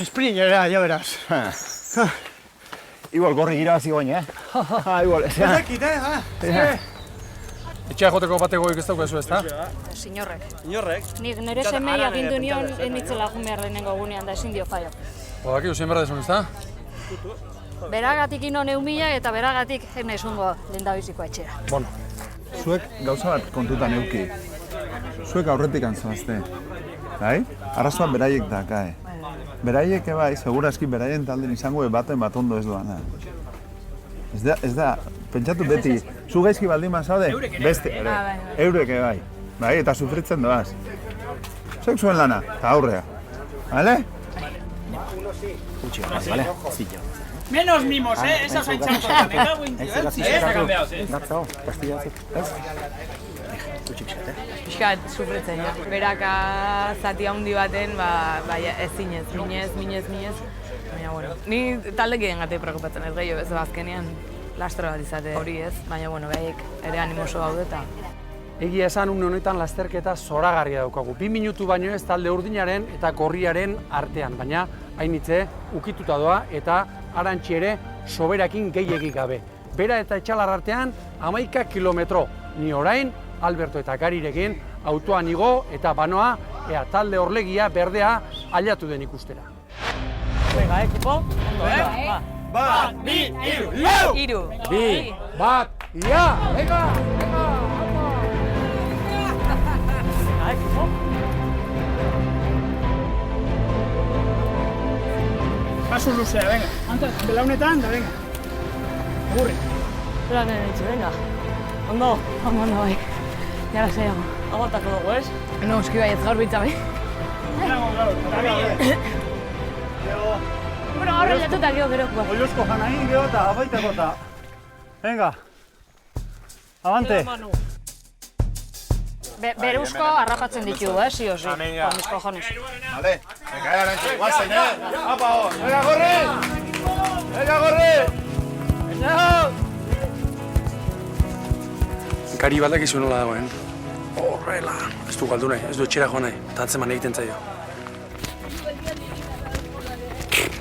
Sprinera, ja beraz. Igual gorri irabazi goin, Igual, ez dakit, Etxea joteko bategoik ez daukazu, ez da? Inorrek. Nik nire semei agindu nion enitzela jun behar denengo gunean da ezin dio faio. Odaki duzen behar desun, ez da? Beragatik ino neumila eta beragatik nahi zungo lehendabiziko etxera. Bueno. Zuek gauza bat kontutan euki. Zuek aurretik antzoazte. Bai? Arrazoa beraiek daka, Beraiek bai, seguraski beraien talden izango baten bat ondo ez doana. Ez da, pentsatu beti, zu gaizki baldin mazaude, beste ere. Eurek bai. Bai, eta sufritzen doaz. Zuek zuen lana, eta aurrea. Bale? Vale. Menos mimos, esa os ha echado. Me cago en Dios, está cambiado, Gatzao, pastillazik, ez? Pixkat sufritzen, ja. Beraka zati handi baten, ezinez, minez. Baina, bueno, ni talde gehiengatik preokupatzen ez gehiago, ez azkenean lastra bat izate hori ez, baina, bueno, behik ere animoso gaude eta... Egia esan une honetan lasterketa zoragarria daukagu. 2 minutu baino ez talde urdinaren eta korriaren artean, baina hainitze ukituta doa eta Arantxi ere soberakin gehiegi gabe. Bera eta Etxalar artean 11 kilometro. Ni orain, Alberto eta Garirekin, autoan igo eta banoa, ea talde horlegia berdea ailatu den ikustera. Venga, ekipo. Ondo, Venga. Bat, bi, iru, lau! Iru. Bi, bat, ia, venga! Venga, ekipo. Paso luzea, venga. Antes, belaunetan, da venga. Agurri. Zela nire ditzu, venga. Ondo? Ondo, bai. Jara zeiago. Aguantako dugu, ez? No, eski bai, ez gaur bitza bai. Bueno, ahora jatuta gero gerokoa. Oiozko janain geho eta abaitako eta. Venga. Avante. Beruzko harrapatzen ditu, sí o sí. Con mis cojones. Vale, venga, Arantxi, guazen, Apa, hor, venga, gorri! Venga, gorri! Gari baldakizu nola dagoen. Horrela, ez du galdu nahi, ez du etxera jo nahi, eta antzeman egiten zaio.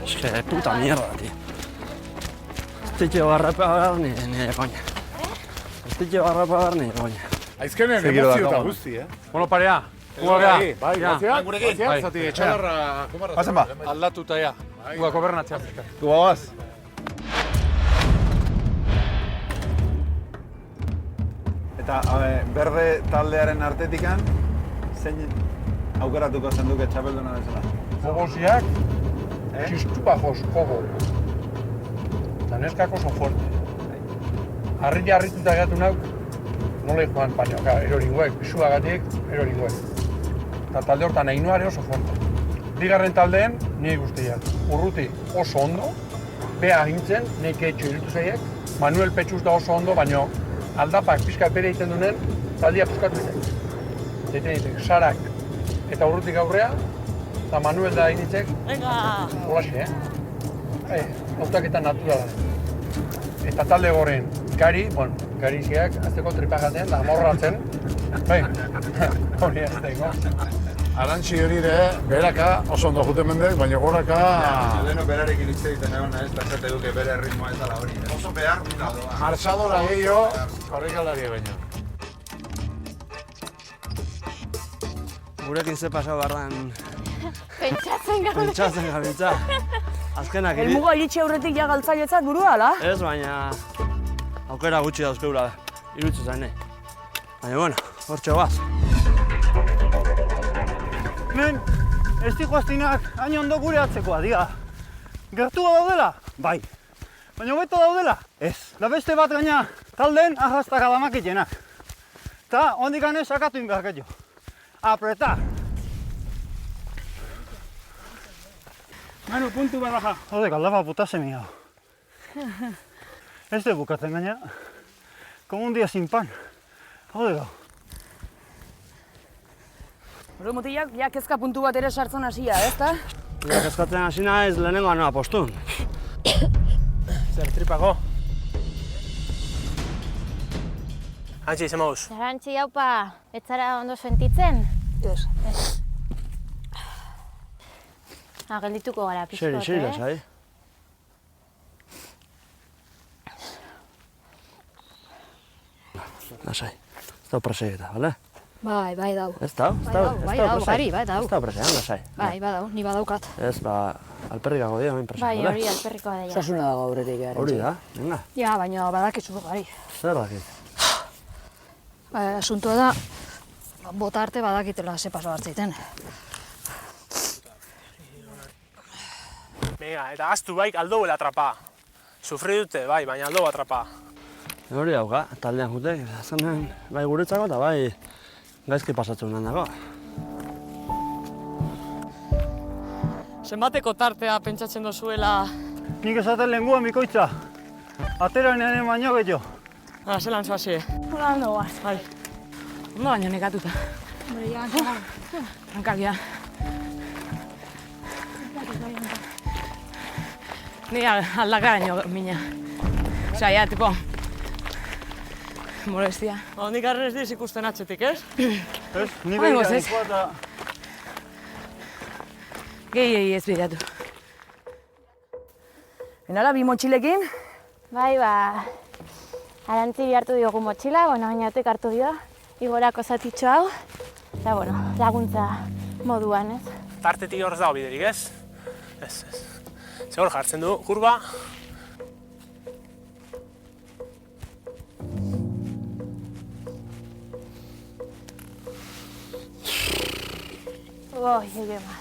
Eske, puta mierda, tío. Estitxo garrapa behar nire koña. Estitxo garrapa behar nire koña. Aizkenen emozio eta guzti, Bueno, parea, gugagea. Bai, gurekin. Zati, Etxalarra, kumarra. Pasen ba. Aldatuta, ja. Guga gobernatzea pixka. Tu babaz. Eta berde taldearen artetikan, zein aukeratuko zenduke txapelduna bezala? Jogosiak, txistupajos, jogo. Eta neskak oso fuerte. Harrituta gatu nauk, nola joan, baina eroringoek, pisuagatik eroringoek. Eta talde hortan Ainuare oso fuerte. Bigarren taldeen, nire guztiak. Urruti oso ondo, bea agintzen, nik etxo irutu zaiek. Manuel Petxuz da oso ondo, baina aldapak pixka bere egiten duen, taldia puskatu egiten. Sarak eta urrutik aurrea, eta Manuel da eginitzek, holaxe, hautaketa naturala. Eta talde goren, Gari, Gariziak, azteko tripagaten, da amorratzen. Bai, hori azteko. Arantxi hori ere, beraka oso ondo juten mendek, baina goraka... Leno berarekin hitz egiten egon, ez da esate duke bere ritmoa ez dala hori. Oso behar duta doa. Marxadora gehiago, korrikalari baina. Gurekin ze pasau barran... Pentsatzen gabiltza. Azkenak... Helmuga iritsi aurretik ja galtzailetzat burua, ala? Ez, baina... aukera gutxi dauzkeula irutzu zaine. Baina, bueno, hortxe guaz. Men, ez dikoaztinak hain ondo gure atzekoa, diga. Gertua daudela? Bai. Baina hobeto daudela? Ez. Da beste bat gaina, talden ahaztak adamakitenak. Ta, hondik gane sakatu inbeharketio. Apreta! Manu, puntu bat baja. Hode, galdaba puta semia. Ez de bukatzen gaina. Como un día sin pan. Hode gau. Hore mutilak, ja kezka puntu bat ere sartzen hasia, ezta? Ja kezkatzen hasi naiz lehenengo anoa postun. Zer, tripago. Antxi, ze mauz? Arantxi, haupa, ez zara ondo sentitzen? Ez. Geldituko gara pixkot, Seri, lasai. Lasai, ez da presegeta, bale? Bai dau. Ez dau? Bai dau, gari, bai dau. Ez da presegan, lasai. Bai dau, ni badaukat. Ez, alperrikago dira, hemen presega, Bai, bale? hori alperrikoa daia. Sasuna dago aurretik gara. Hori da, venga. Ja, baina badakizu gari. Zer dakit? Asuntua da, bota arte badakitela ze paso hartzeiten. Venga, eta aztu baik aldouela atrapa. Sufri dute, bai, baina aldou atrapa. Hori dauka, taldean jutek, azkenean bai guretzako eta bai gaizki pasatzen nahan dago. Zenbateko tartea pentsatzen dozuela... Nik esaten lengua mikoitza. Ateranean baino gehiago. Zelan zoazi. Hola, ondo guaz. Bai. Ondo baino nekatuta. Hombre, ya, Trankalia. Ni aldakaraino mina. Osea, ja, tipo... molestia. Nik arren ez diz ikusten atzetik, ez? Ez, ni behira nikoa eta... Gehiei ez bidatu. Enara, bi motxilekin? Bai, Arantzi hartu diogu motxila, gainatek hartu dio, igorako zatitxo hau, eta, laguntza moduan, ez? Tartetik horrez dago biderik, ez? Ez. Zegor jartzen du, kurba. Hilema.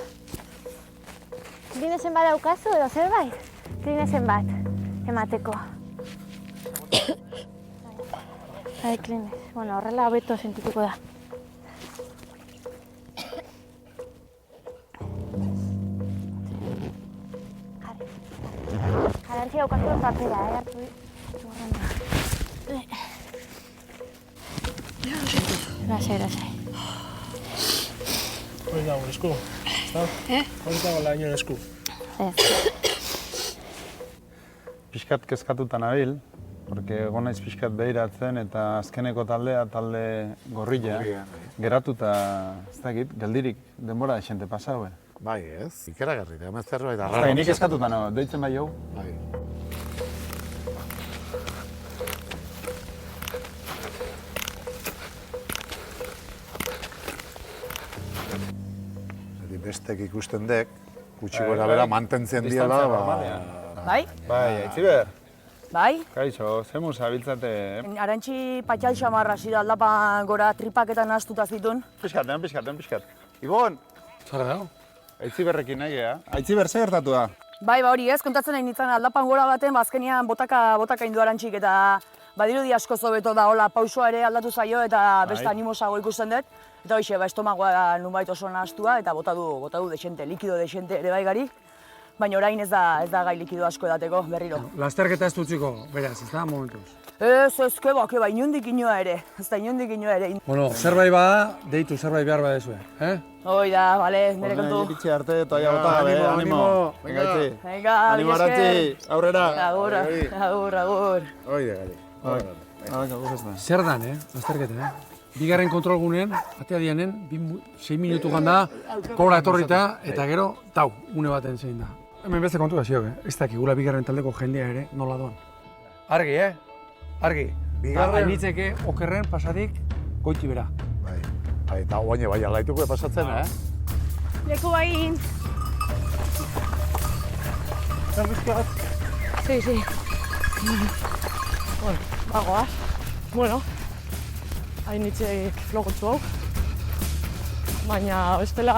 Klinesen bat daukazu edo zerbait? Klinesen bat, emateko. Bai, klines. Horrela hobeto sentituko da. Arantzi daukazu papera, hartu du. Lasai. Hori dago esku, ezta? Hori dago laino esku. Pixkat kezkatuta nabil, porque egon naiz pixkat behiratzen eta azkeneko taldea, talde gorrilla, geratuta, ez dakit, geldirik denbora esente pasaue. Bai, ez? Ikeragarri, da, zerbait da. Bai, nik kezkatuta no, deitzen bai jau. Bai. Bestek ikusten dek, gutxi gora bera mantentzen diela, Bai? Bai, Aitziber. Bai? Kaixo, zemu zabiltzate... Arantzi patxal xamarra zira aldapan gora tripaketan nahaztuta zitun. Pixkat. Ibon! Zara dago? Aitziberrekin nahi geha. Aitziber, zer gertatu da? Bai, hori ez, kontatzen nahi nintzen aldapan gora baten, azkenean botaka indu Arantzik eta badirudi asko zobeto da, hola, pausua ere aldatu zaio eta beste animosago ikusten dut. Eta hoxe, estomagoa nunbait oso nahaztua eta bota du desente, likido desente ere bai gari. Baina orain ez da gai likido asko edateko, berriro. Lasterketa ez dutziko, beraz, ez da, momentuz. Ez, keba, inondik inoa ere, Zerbait bada, deitu zerbait behar badezue, Hoi da, bale, nire kontu. Iritsi arte, toia bota, animo. Venga, animo Arantzi, aurrera. Agur. Hoi da, Zer dan, lasterketa, Bigarren kontrol gunean, atea dianen, 6 minutu ganda, kobra etorrita, eta gero, une baten zein da. Hemen beste kontu da ziok, ez dakigula bigarren taldeko jendea ere nola doan. Argi, Argi. Hainitzeke okerren pasadik goiti bera. Bai, eta oaine bai alaituko pasatzen, Leku bain. Sí. Bagoaz. Hainitzek flogotzu hau. Baina bestela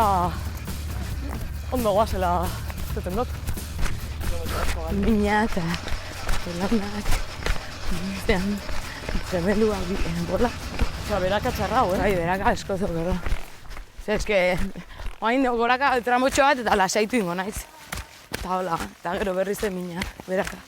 ondo guazela zuten dut. Mina eta lanak, tremenduak bola. Beraka txarra hau, Bai, beraka eskozo, berda. Eske, oain goraka tramotxo bat eta lasaitu ingo naiz. Eta hola, eta gero berriz mina, beraka.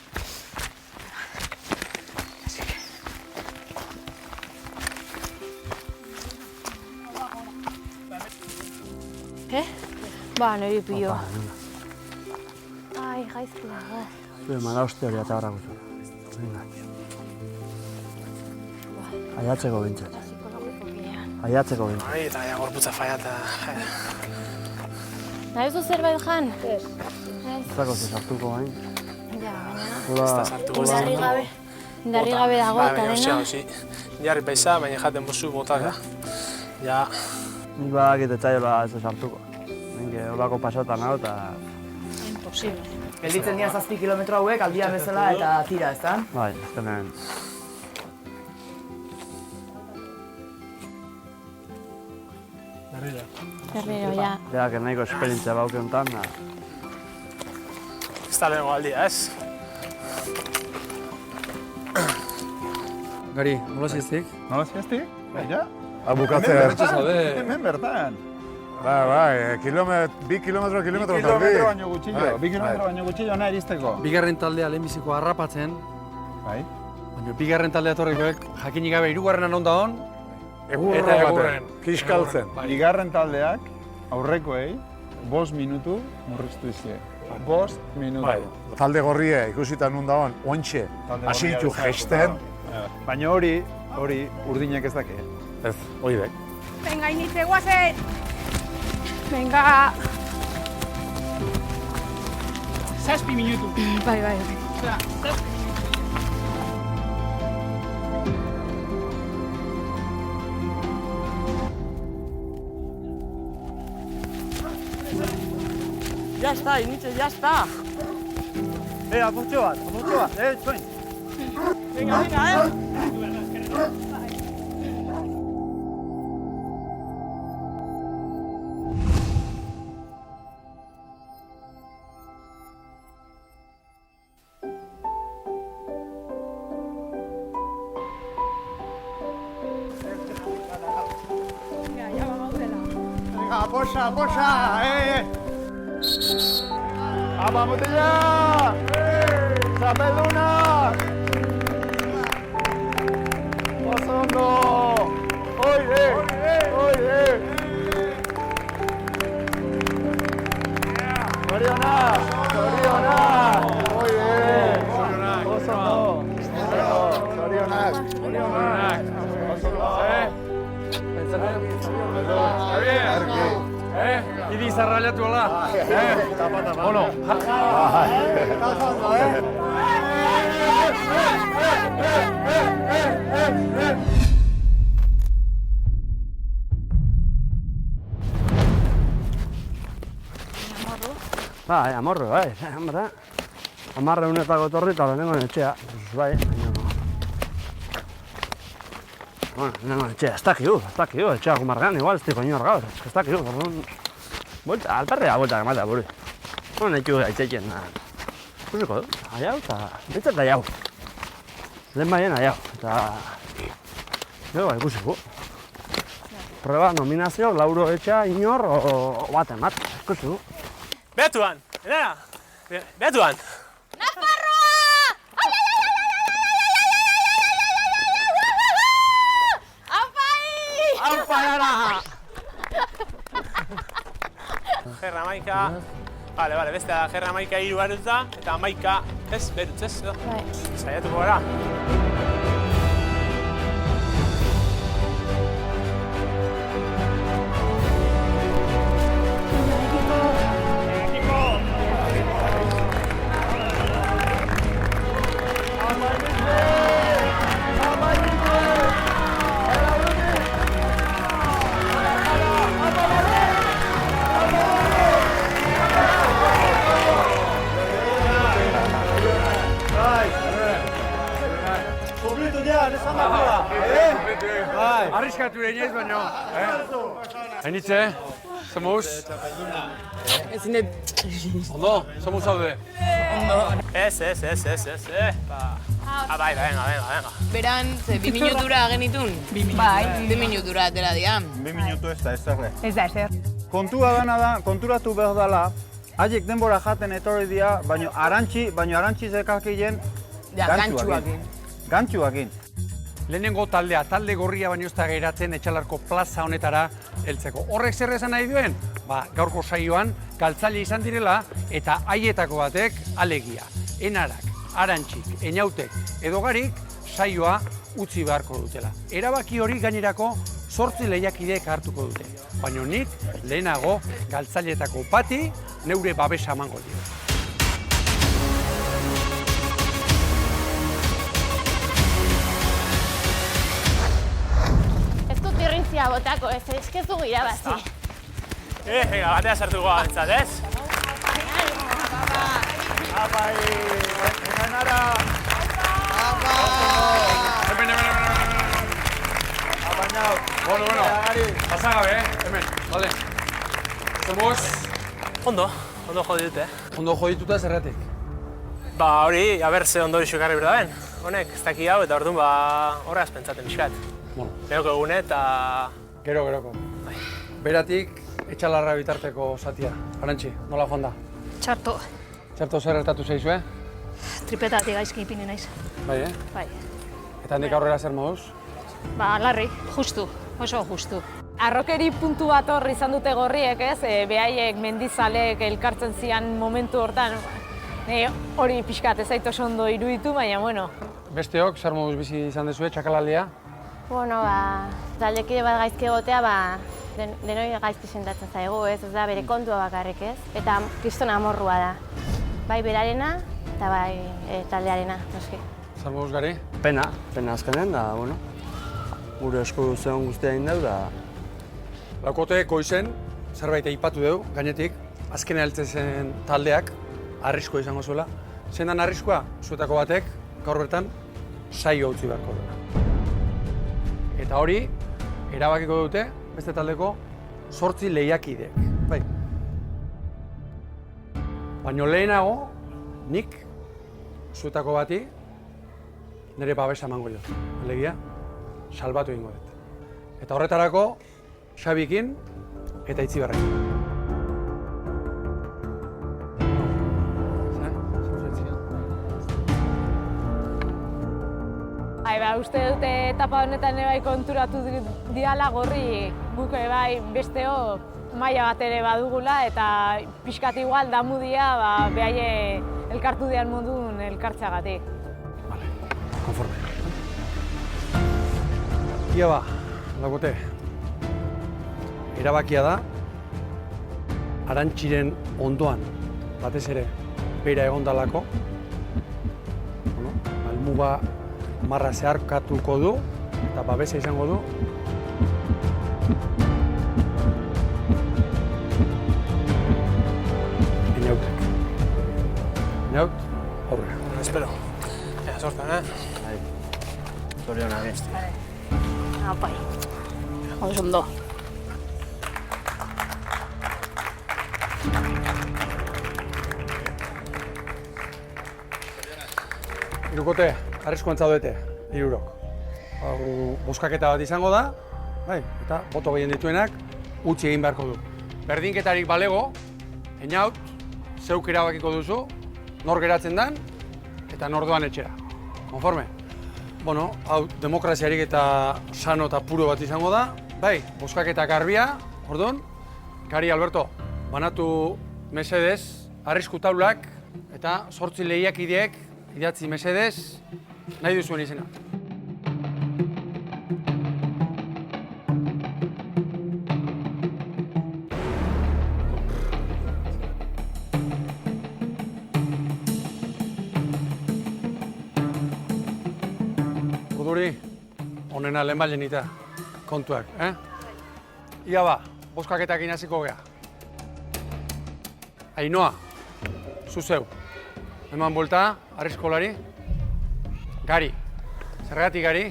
Niri pio. Ai, gaizki da. Zue mala uste hori atabarra guzu. Aiatzeko bintzat. Ai, eta gorputza faiata. Nahi duzu zerbait jan? Ez. Zako ze sartuko bain. Ja, baina... Indarri gabe dago eta dena. Jarri paisa, baina jaten bozu botaka. Ja. Nik badakit etzaiola ez sartuko. Olako pasotan hau eta... Imposible. Gelditzen dira 7 kilometro hauek, aldian bezala eta tira, ezta? Bai, azkenean. Berriro, ja. Ja, que nahiko esperientzia bauke honetan, da. Ez da lehenko aldia, ez? Gari, nola ziztik? Ja? Abukatzea. Hemen bertan. Bai, 2 kilometro baino gutxillo, 2 kilometro baino gutxillo nahi iristeko. Bigarren taldea lehenbiziko harrapatzen. Bai. Baina bigarren taldea etorrikoek jakinik gabe hirugarrena non da hon. Egurra baten, kiskaltzen. Bigarren taldeak aurrekoei 5 minutu murriztu izie. 5 minutu. Talde gorrie ikusita nun da hon, ontxe, hasitu gesten. Baina hori urdinek ez dake. Ez, hori dek. Venga, Initze, guazen! Venga! 7 minutu. Bai. Ya está, Initzen, ya está. Apurtxo bat, txoin. Venga, venga, Venga, posa, Apa, mutila! Txapelduna! Oso ondo! Oide! Zorionak! Oide! Oso ondo! Zorionak! Oso ondo! Idi zarraiatu ala. Ono. Bai, amorru, bai. Amarre unetako torri eta lehenengo etxea. Bai, bueno, lehenengo etxea, ez dakigu, etxea gumargan, igual ez diko inor gaur, ez dakigu, buelta, alperrea bueltak ematea buri. Nahi txugu gaitzekin, ikusiko du, aiau, eta bintzat aiau. Lehen baien aiau, eta gero ikusiko. Proba, nominazio, lauro etxea, inor, o baten bat, ikusiko. Behatuan, enara, behatuan. Gerra maika, bale, beste da, gerra maika 3 barutza, eta maika, ez, berutz, ez, edo? Bai. Saiatuko gara. Arriskatu ere baino. Hainitze, zemuz? Ezin dut. Ondo, zemuz haude? Ez. Bai, venga. Beran, 2 minutura genitun? Bai, 2 minutura atera diam. 2 minutu ez da, ez da. Ez da, ezer. Kontua dana da, konturatu behar dela, haiek denbora jaten etorri dira, baino arantzi zekakien gantxuakin. Lehenengo taldea, talde gorria baino ez da geratzen Etxalarko plaza honetara heltzeko. Horrek zer esan nahi duen? Gaurko saioan, galtzaile izan direla eta haietako batek alegia. Enarak, Arantxik, Eñautek edo Garik saioa utzi beharko dutela. Erabaki hori gainerako 8 lehiakideek hartuko dute. Baina nik lehenago galtzaileetako bati neure babesa emango dio. Irrintzia botako, ez dugu irabazi. Venga, batea sartuko gantzat, ez? Apai! Enara! Hemen. Apainau! Bueno, pasagabe, hemen, bale. Zemuz? Ondo jo ditut, Ondo jo dituta zerratik? Hori, ze ondori xukarri berdaben. Honek, ez daki hau eta orduan horraz pentsaten pixkat. Lehenoko egune eta... Geroko. Beratik, Etxalarra bitarteko zatia. Arantxi, nola joan da? Txarto. Txarto zer gertatu zeizu, Tripetatik gaizki ipini naiz. Bai, Bai. Eta handik aurrera zer moduz? Larri, justu, oso justu. Arrokeri puntu bat hor izan dute gorriek, ez? Behaiek, mendizaleek elkartzen zian momentu hortan. Hori pixkat ez oso ondo iruditu, baina, bueno. Besteok, zer moduz bizi izan dezue, txakalaldia? Bueno, taldekide bat gaizki egotea, denoi gaizki sentatzen zaigu, ez da bere kontua bakarrik, ez? Eta kriston amorrua da. Bai berarena, eta bai taldearena, noski. Zer moduz gari? Pena azkenen, da, bueno, gure esku zeon guztia egin dau, da... Laukote goizen, zerbait eipatu dugu, gainetik, azkena heltzen zen taldeak, arriskoa izango zuela. Zein dan arriskoa, zuetako batek, gaur bertan, saio utzi beharko duela. Eta hori, erabakiko dute, beste taldeko, 8 lehiakideek. Bai. Baina lehenago, nik, zuetako bati, nire babesa emango dut. Alegia, salbatu egingo dut. Eta horretarako, Xabikin eta Itziberrekin. Uste dute etapa honetan bai konturatu diala gorri guk bai besteo maila bat ere badugula eta pixkat igual damudia behaie elkartu dian modun elkartxagatik. Konforme. Ia ba, Laukote, erabakia da, Arantxiren ondoan, batez ere, bera egondalako, Almuga marra zeharkatuko du, eta babesa izango du. Inautek. Inaut, aurrera. Espero. Sortan, Zorionak. Apai. Oso ondo. Hirukote, arriskuantza duete, 3 Boskaketa bat izango da, bai, eta boto gehien dituenak utzi egin beharko du. Berdinketarik balego, Einaut, zeuk erabakiko duzu, nor geratzen dan, eta nor doan etxera. Konforme? Bueno, hau demokraziarik eta sano eta puro bat izango da, bai, boskaketa garbia, orduan, Gari Alberto, banatu mesedez, arrisku taulak, eta 8 lehiakideek idatzi mesedez, nahi duzuen izena. Uduri, onena lehenbailen ita, kontuak, Ia ba, boskaketak hasiko gea. Ainhoa, zuzeu, eman buelta, arriskolari. Gari, zergatik Gari?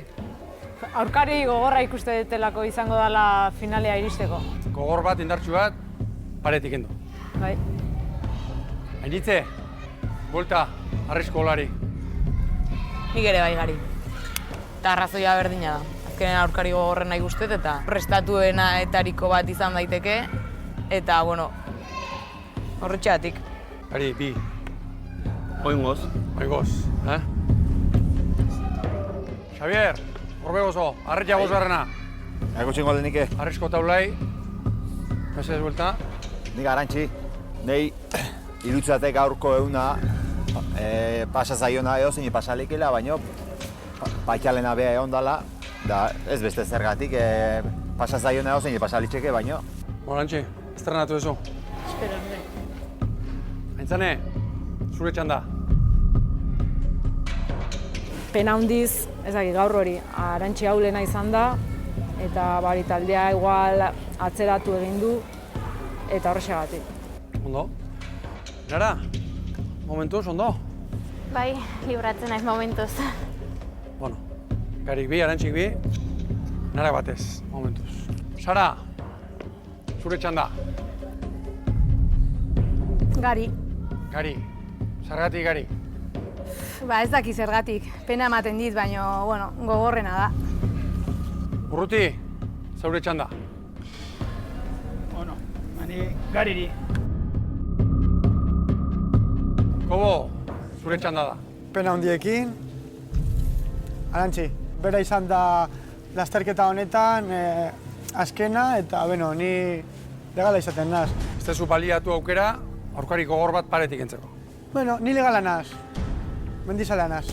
Aurkari gogorra ikuste dutelako izango dela finalea iristeko. Gogor bat, indartsu bat, paretik endo. Bai. Ainitze, buelta, arriskolari. Nik ere bai Gari. Eta arrazoia berdina da. Azkenen aurkari gogorren nahi guztet eta prestatuena etariko bat izan daiteke. Eta, bueno, horretxeatik. Gari, bi. Oingoz. Oingoz, Xavier, horbegozo, arretia bosgarrena. Ego txingo aldenike. Arrisko taulai. Mesedez buelta. Nik Arantxi, nahi irutzatek aurko euna pasa zaiona eozini pasalikela, baino paikalena beha egon dala, da ez beste zergatik pasa zaiona eozini pasalitxeke, baino. Arantxi, estrenatu ezo. Espero, Aintzane, zure txanda. Pena handiz, ezagik gaur hori, Arantxi haulena izan da, eta bari taldea igual atzeratu egin du, eta horrexegatik. Ondo. Nara, momentuz, ondo? Bai, libratzen naiz momentuz. Bueno, Garik bi, Arantxik bi, Nara batez, momentuz. Sara, zure txanda. Gari. Gari, zergatik Gari. Ba ez daki zergatik, pena ematen dit, baina, bueno, gogorrena da. Urruti, zaure txanda. Bueno, mani Gariri. Kobo, zure txanda da. Pena handiekin. Arantxi, bera izan da lasterketa honetan azkena, eta, bueno, ni legala izaten naz. Ez tezu baliatu aukera, aurkari gogor bat paretik entzeko. Bueno, ni legala naz. Mendizalea naz.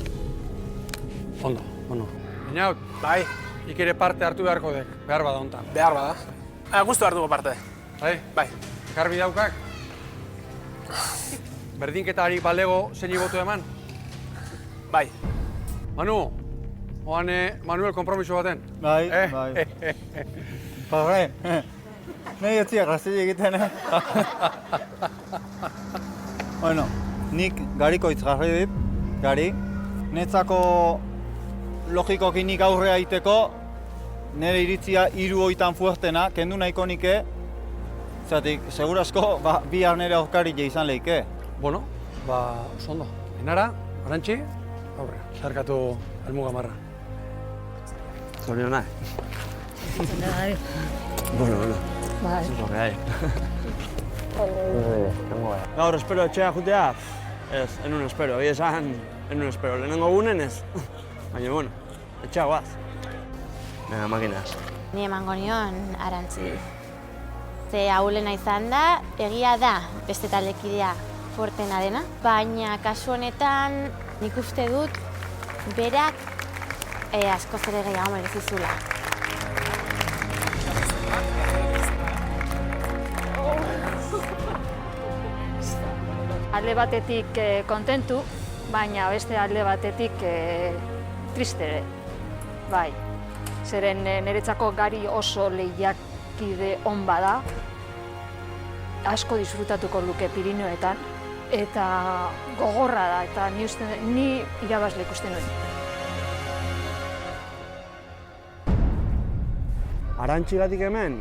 Ondo, ondo. Einaut, bai, ik ere parte hartu beharko dek, behar bada hontan. Behar bada. Gustu hartuko parte. Bai? Bai. Garbi daukak? berdinketarik balego zein botu eman? Bai. Manu, oan Manuel kompromiso baten? Bai, bai. Horre, nahi etziak gazteli egiten, Bueno, nik garikoitz jarri dit, gari. Netzako logikoki nik aurrea iteko, nire iritzia 3-8 fuertena, kendu nahiko nike, zatik, segurasko, bihar nire aurkari izan lehike. Bueno, oso ondo. Enara, Arantxi, aurre, zarkatu helmuga marra. Zorionak. Gari. Bueno. Bai. Eso es lo que hay. Gaur, espero etxea jutea? Ez, enun espero. Egia esan, enun espero. Lehenengo gunen ez. Baina, bueno, etxea guaz. Venga, makinas. Ni emango nion Arantzi. Ze ahulena izan da, egia da beste taldekidea fuertena dena, baina kasu honetan nik uste dut berak askoz ere gehiago merezi zuela. Alde batetik kontentu, baina beste alde batetik tristere. Bai, zeren niretzako gari oso lehiakide on bada, asko disfrutatuko luke Pirinioetan, eta gogorra da, eta ni irabazle ikusten nuen. Arantxigatik hemen?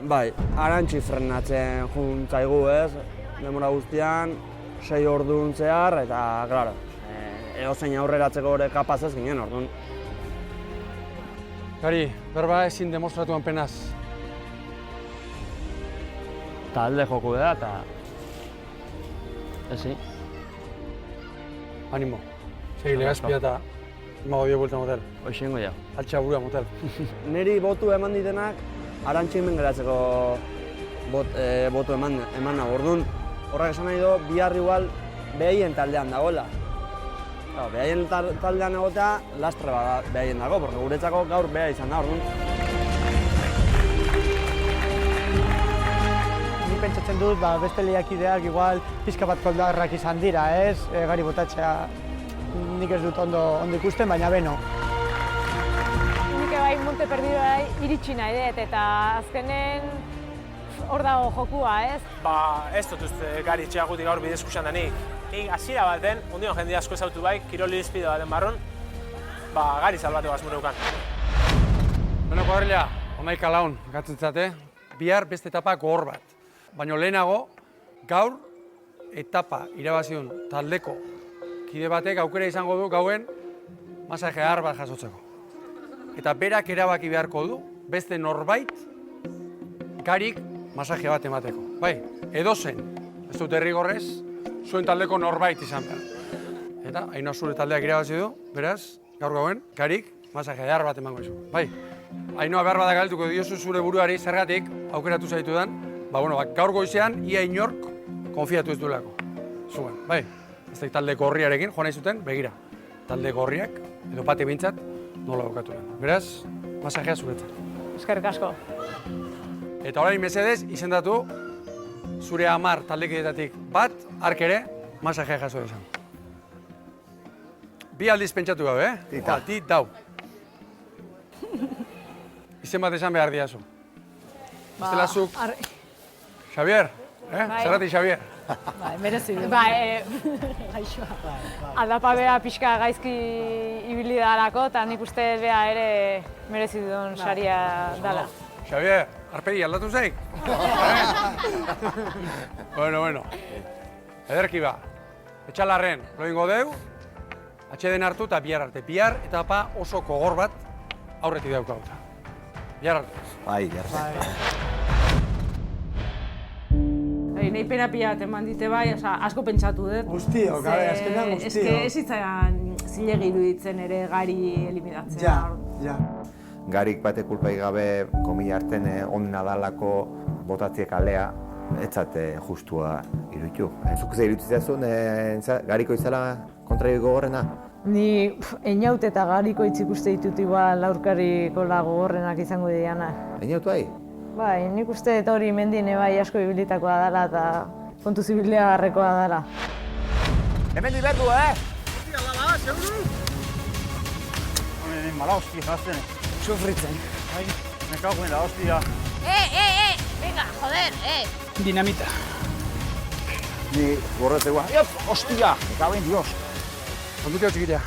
Bai, Arantxi frenatzen juntzaigu ez, demora guztian, 6 orduan zehar, eta, klaro, edozein aurreratzeko ere kapaz ez ginen, orduan. Gari, berba ezin demostratuan penaz. Talde joku da, eta... Ezi. Animo. Segi legazpia eta mago dio buelta motel. Hoxengo ja. Altxa burua motel. Neri botu eman ditenak, Arantxi hemen geratzeko botu eman nago. Orduan, horrek esan nahi du, bihar igual behaien taldean dagoela. Behaien taldean egotea, lastre bat behaien dago, porque guretzako gaur beha izan da, orduan. Ni pentsatzen dut, beste lehiakideak igual pixka bat koldarrak izan dira, ez? Gari botatzea nik ez dut ondo ikusten, baina beno. Nik bai Monte Perdidoa iritsi nahi dut, eta azkenen hor dago jokua, ez? Ez dut uste gari etxeagutik gaur bidezkusan da nik. Nik hasiera baten, ondion jende asko ezautu bai, kirol irizpide baten barron, gari salbateko asmureukan. Beno, kuadrilla, 11 laun gatzen zate, bihar beste etapa gogor bat. Baina lehenago, gaur etapa irabazion taldeko kide batek aukera izango du gauen masaje har bat jasotzeko. Eta berak erabaki beharko du, beste norbait garik masaje bat emateko. Bai, edozen, ez dut derrigorrez, zuen taldeko norbait izan behar. Eta hain zure taldeak irabazi du, beraz, gaur gauen, garik masaje har bat emango izu. Bai, hainoa behar badak galtuko diozu zure buruari zergatik aukeratu zaitudan, gaur goizean, ia inork konfiatu ez duelako. Zuen, bai, ez da talde gorriarekin, joan nahi zuten, begira. Talde gorriak, edo pati bintzat, nola daukatu den. Beraz, masajea zuretzat. Eskerrik asko. Eta orain mesedez, izendatu, zure 10 taldekidetatik bat, hark ere, masajea jaso desan. Bi aldiz pentsatu gabe, Ti dau. Izen bat esan behar diazu. Bestela zuk... Xavier, zerratik Xavier. Bai, merezi du. Bai, gaixoa. Aldapa bea pixka gaizki ibili dalako, eta nik uste bea ere merezi duen saria dala. Xavier, arpegi aldatu zaik? Bueno. Ederki ba. Etxalarren, lo ingo deu, atxeden hartu eta bihar arte. Bihar etapa oso kogor bat aurretik daukauta. Bihar arte. Bai, bihar arte. Nahi pena pila bat eman dite bai, asko pentsatu dut. Guztiok, azkenean guztiok. Ez zitzaidan zilegi iruditzen ere gari eliminatzea. Ja. Garik bate kulpaik gabe, komila arten onna dalako botatziek alea, ez zate justua iruditu. Zuk ze iruditzea zuen, gariko izala kontraio gogorrena? Ni einaut eta gariko ikuste ditut igual aurkariko gogorrenak izango diana. Einautu ahi? Bai, nik uste eta hori mendien bai asko ibilitakoa dela eta kontu zibilea garrekoa dara. Hemen diberdu, eh? Honen, mala hostia, gazten. Sufritzen. Ai, me cago en la hostia. Venga, joder, Dinamita. Ni gorreteua. Hostia! Me cago en Dios. Onduteo txikitea.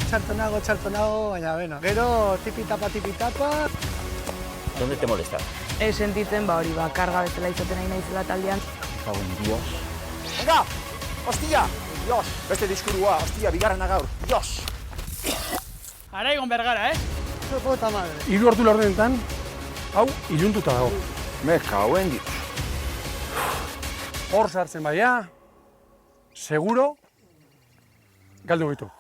Txarto nago, baina, bueno. Gero, tipitapa. ¿Dónde te molesta? Ez sentitzen, hori, karga bezala izaten nahi naizela taldean. Me cago en Dios. Venga! Hostia! Dios! Beste diskurua, hostia, bigarrena gaur. Dios! Ara egon bergara, Puta madre. 3 ordu laurdenetan, hau, iluntuta dago. Me cago en Dios. Hor sartzen baia, seguro, galdu gitu.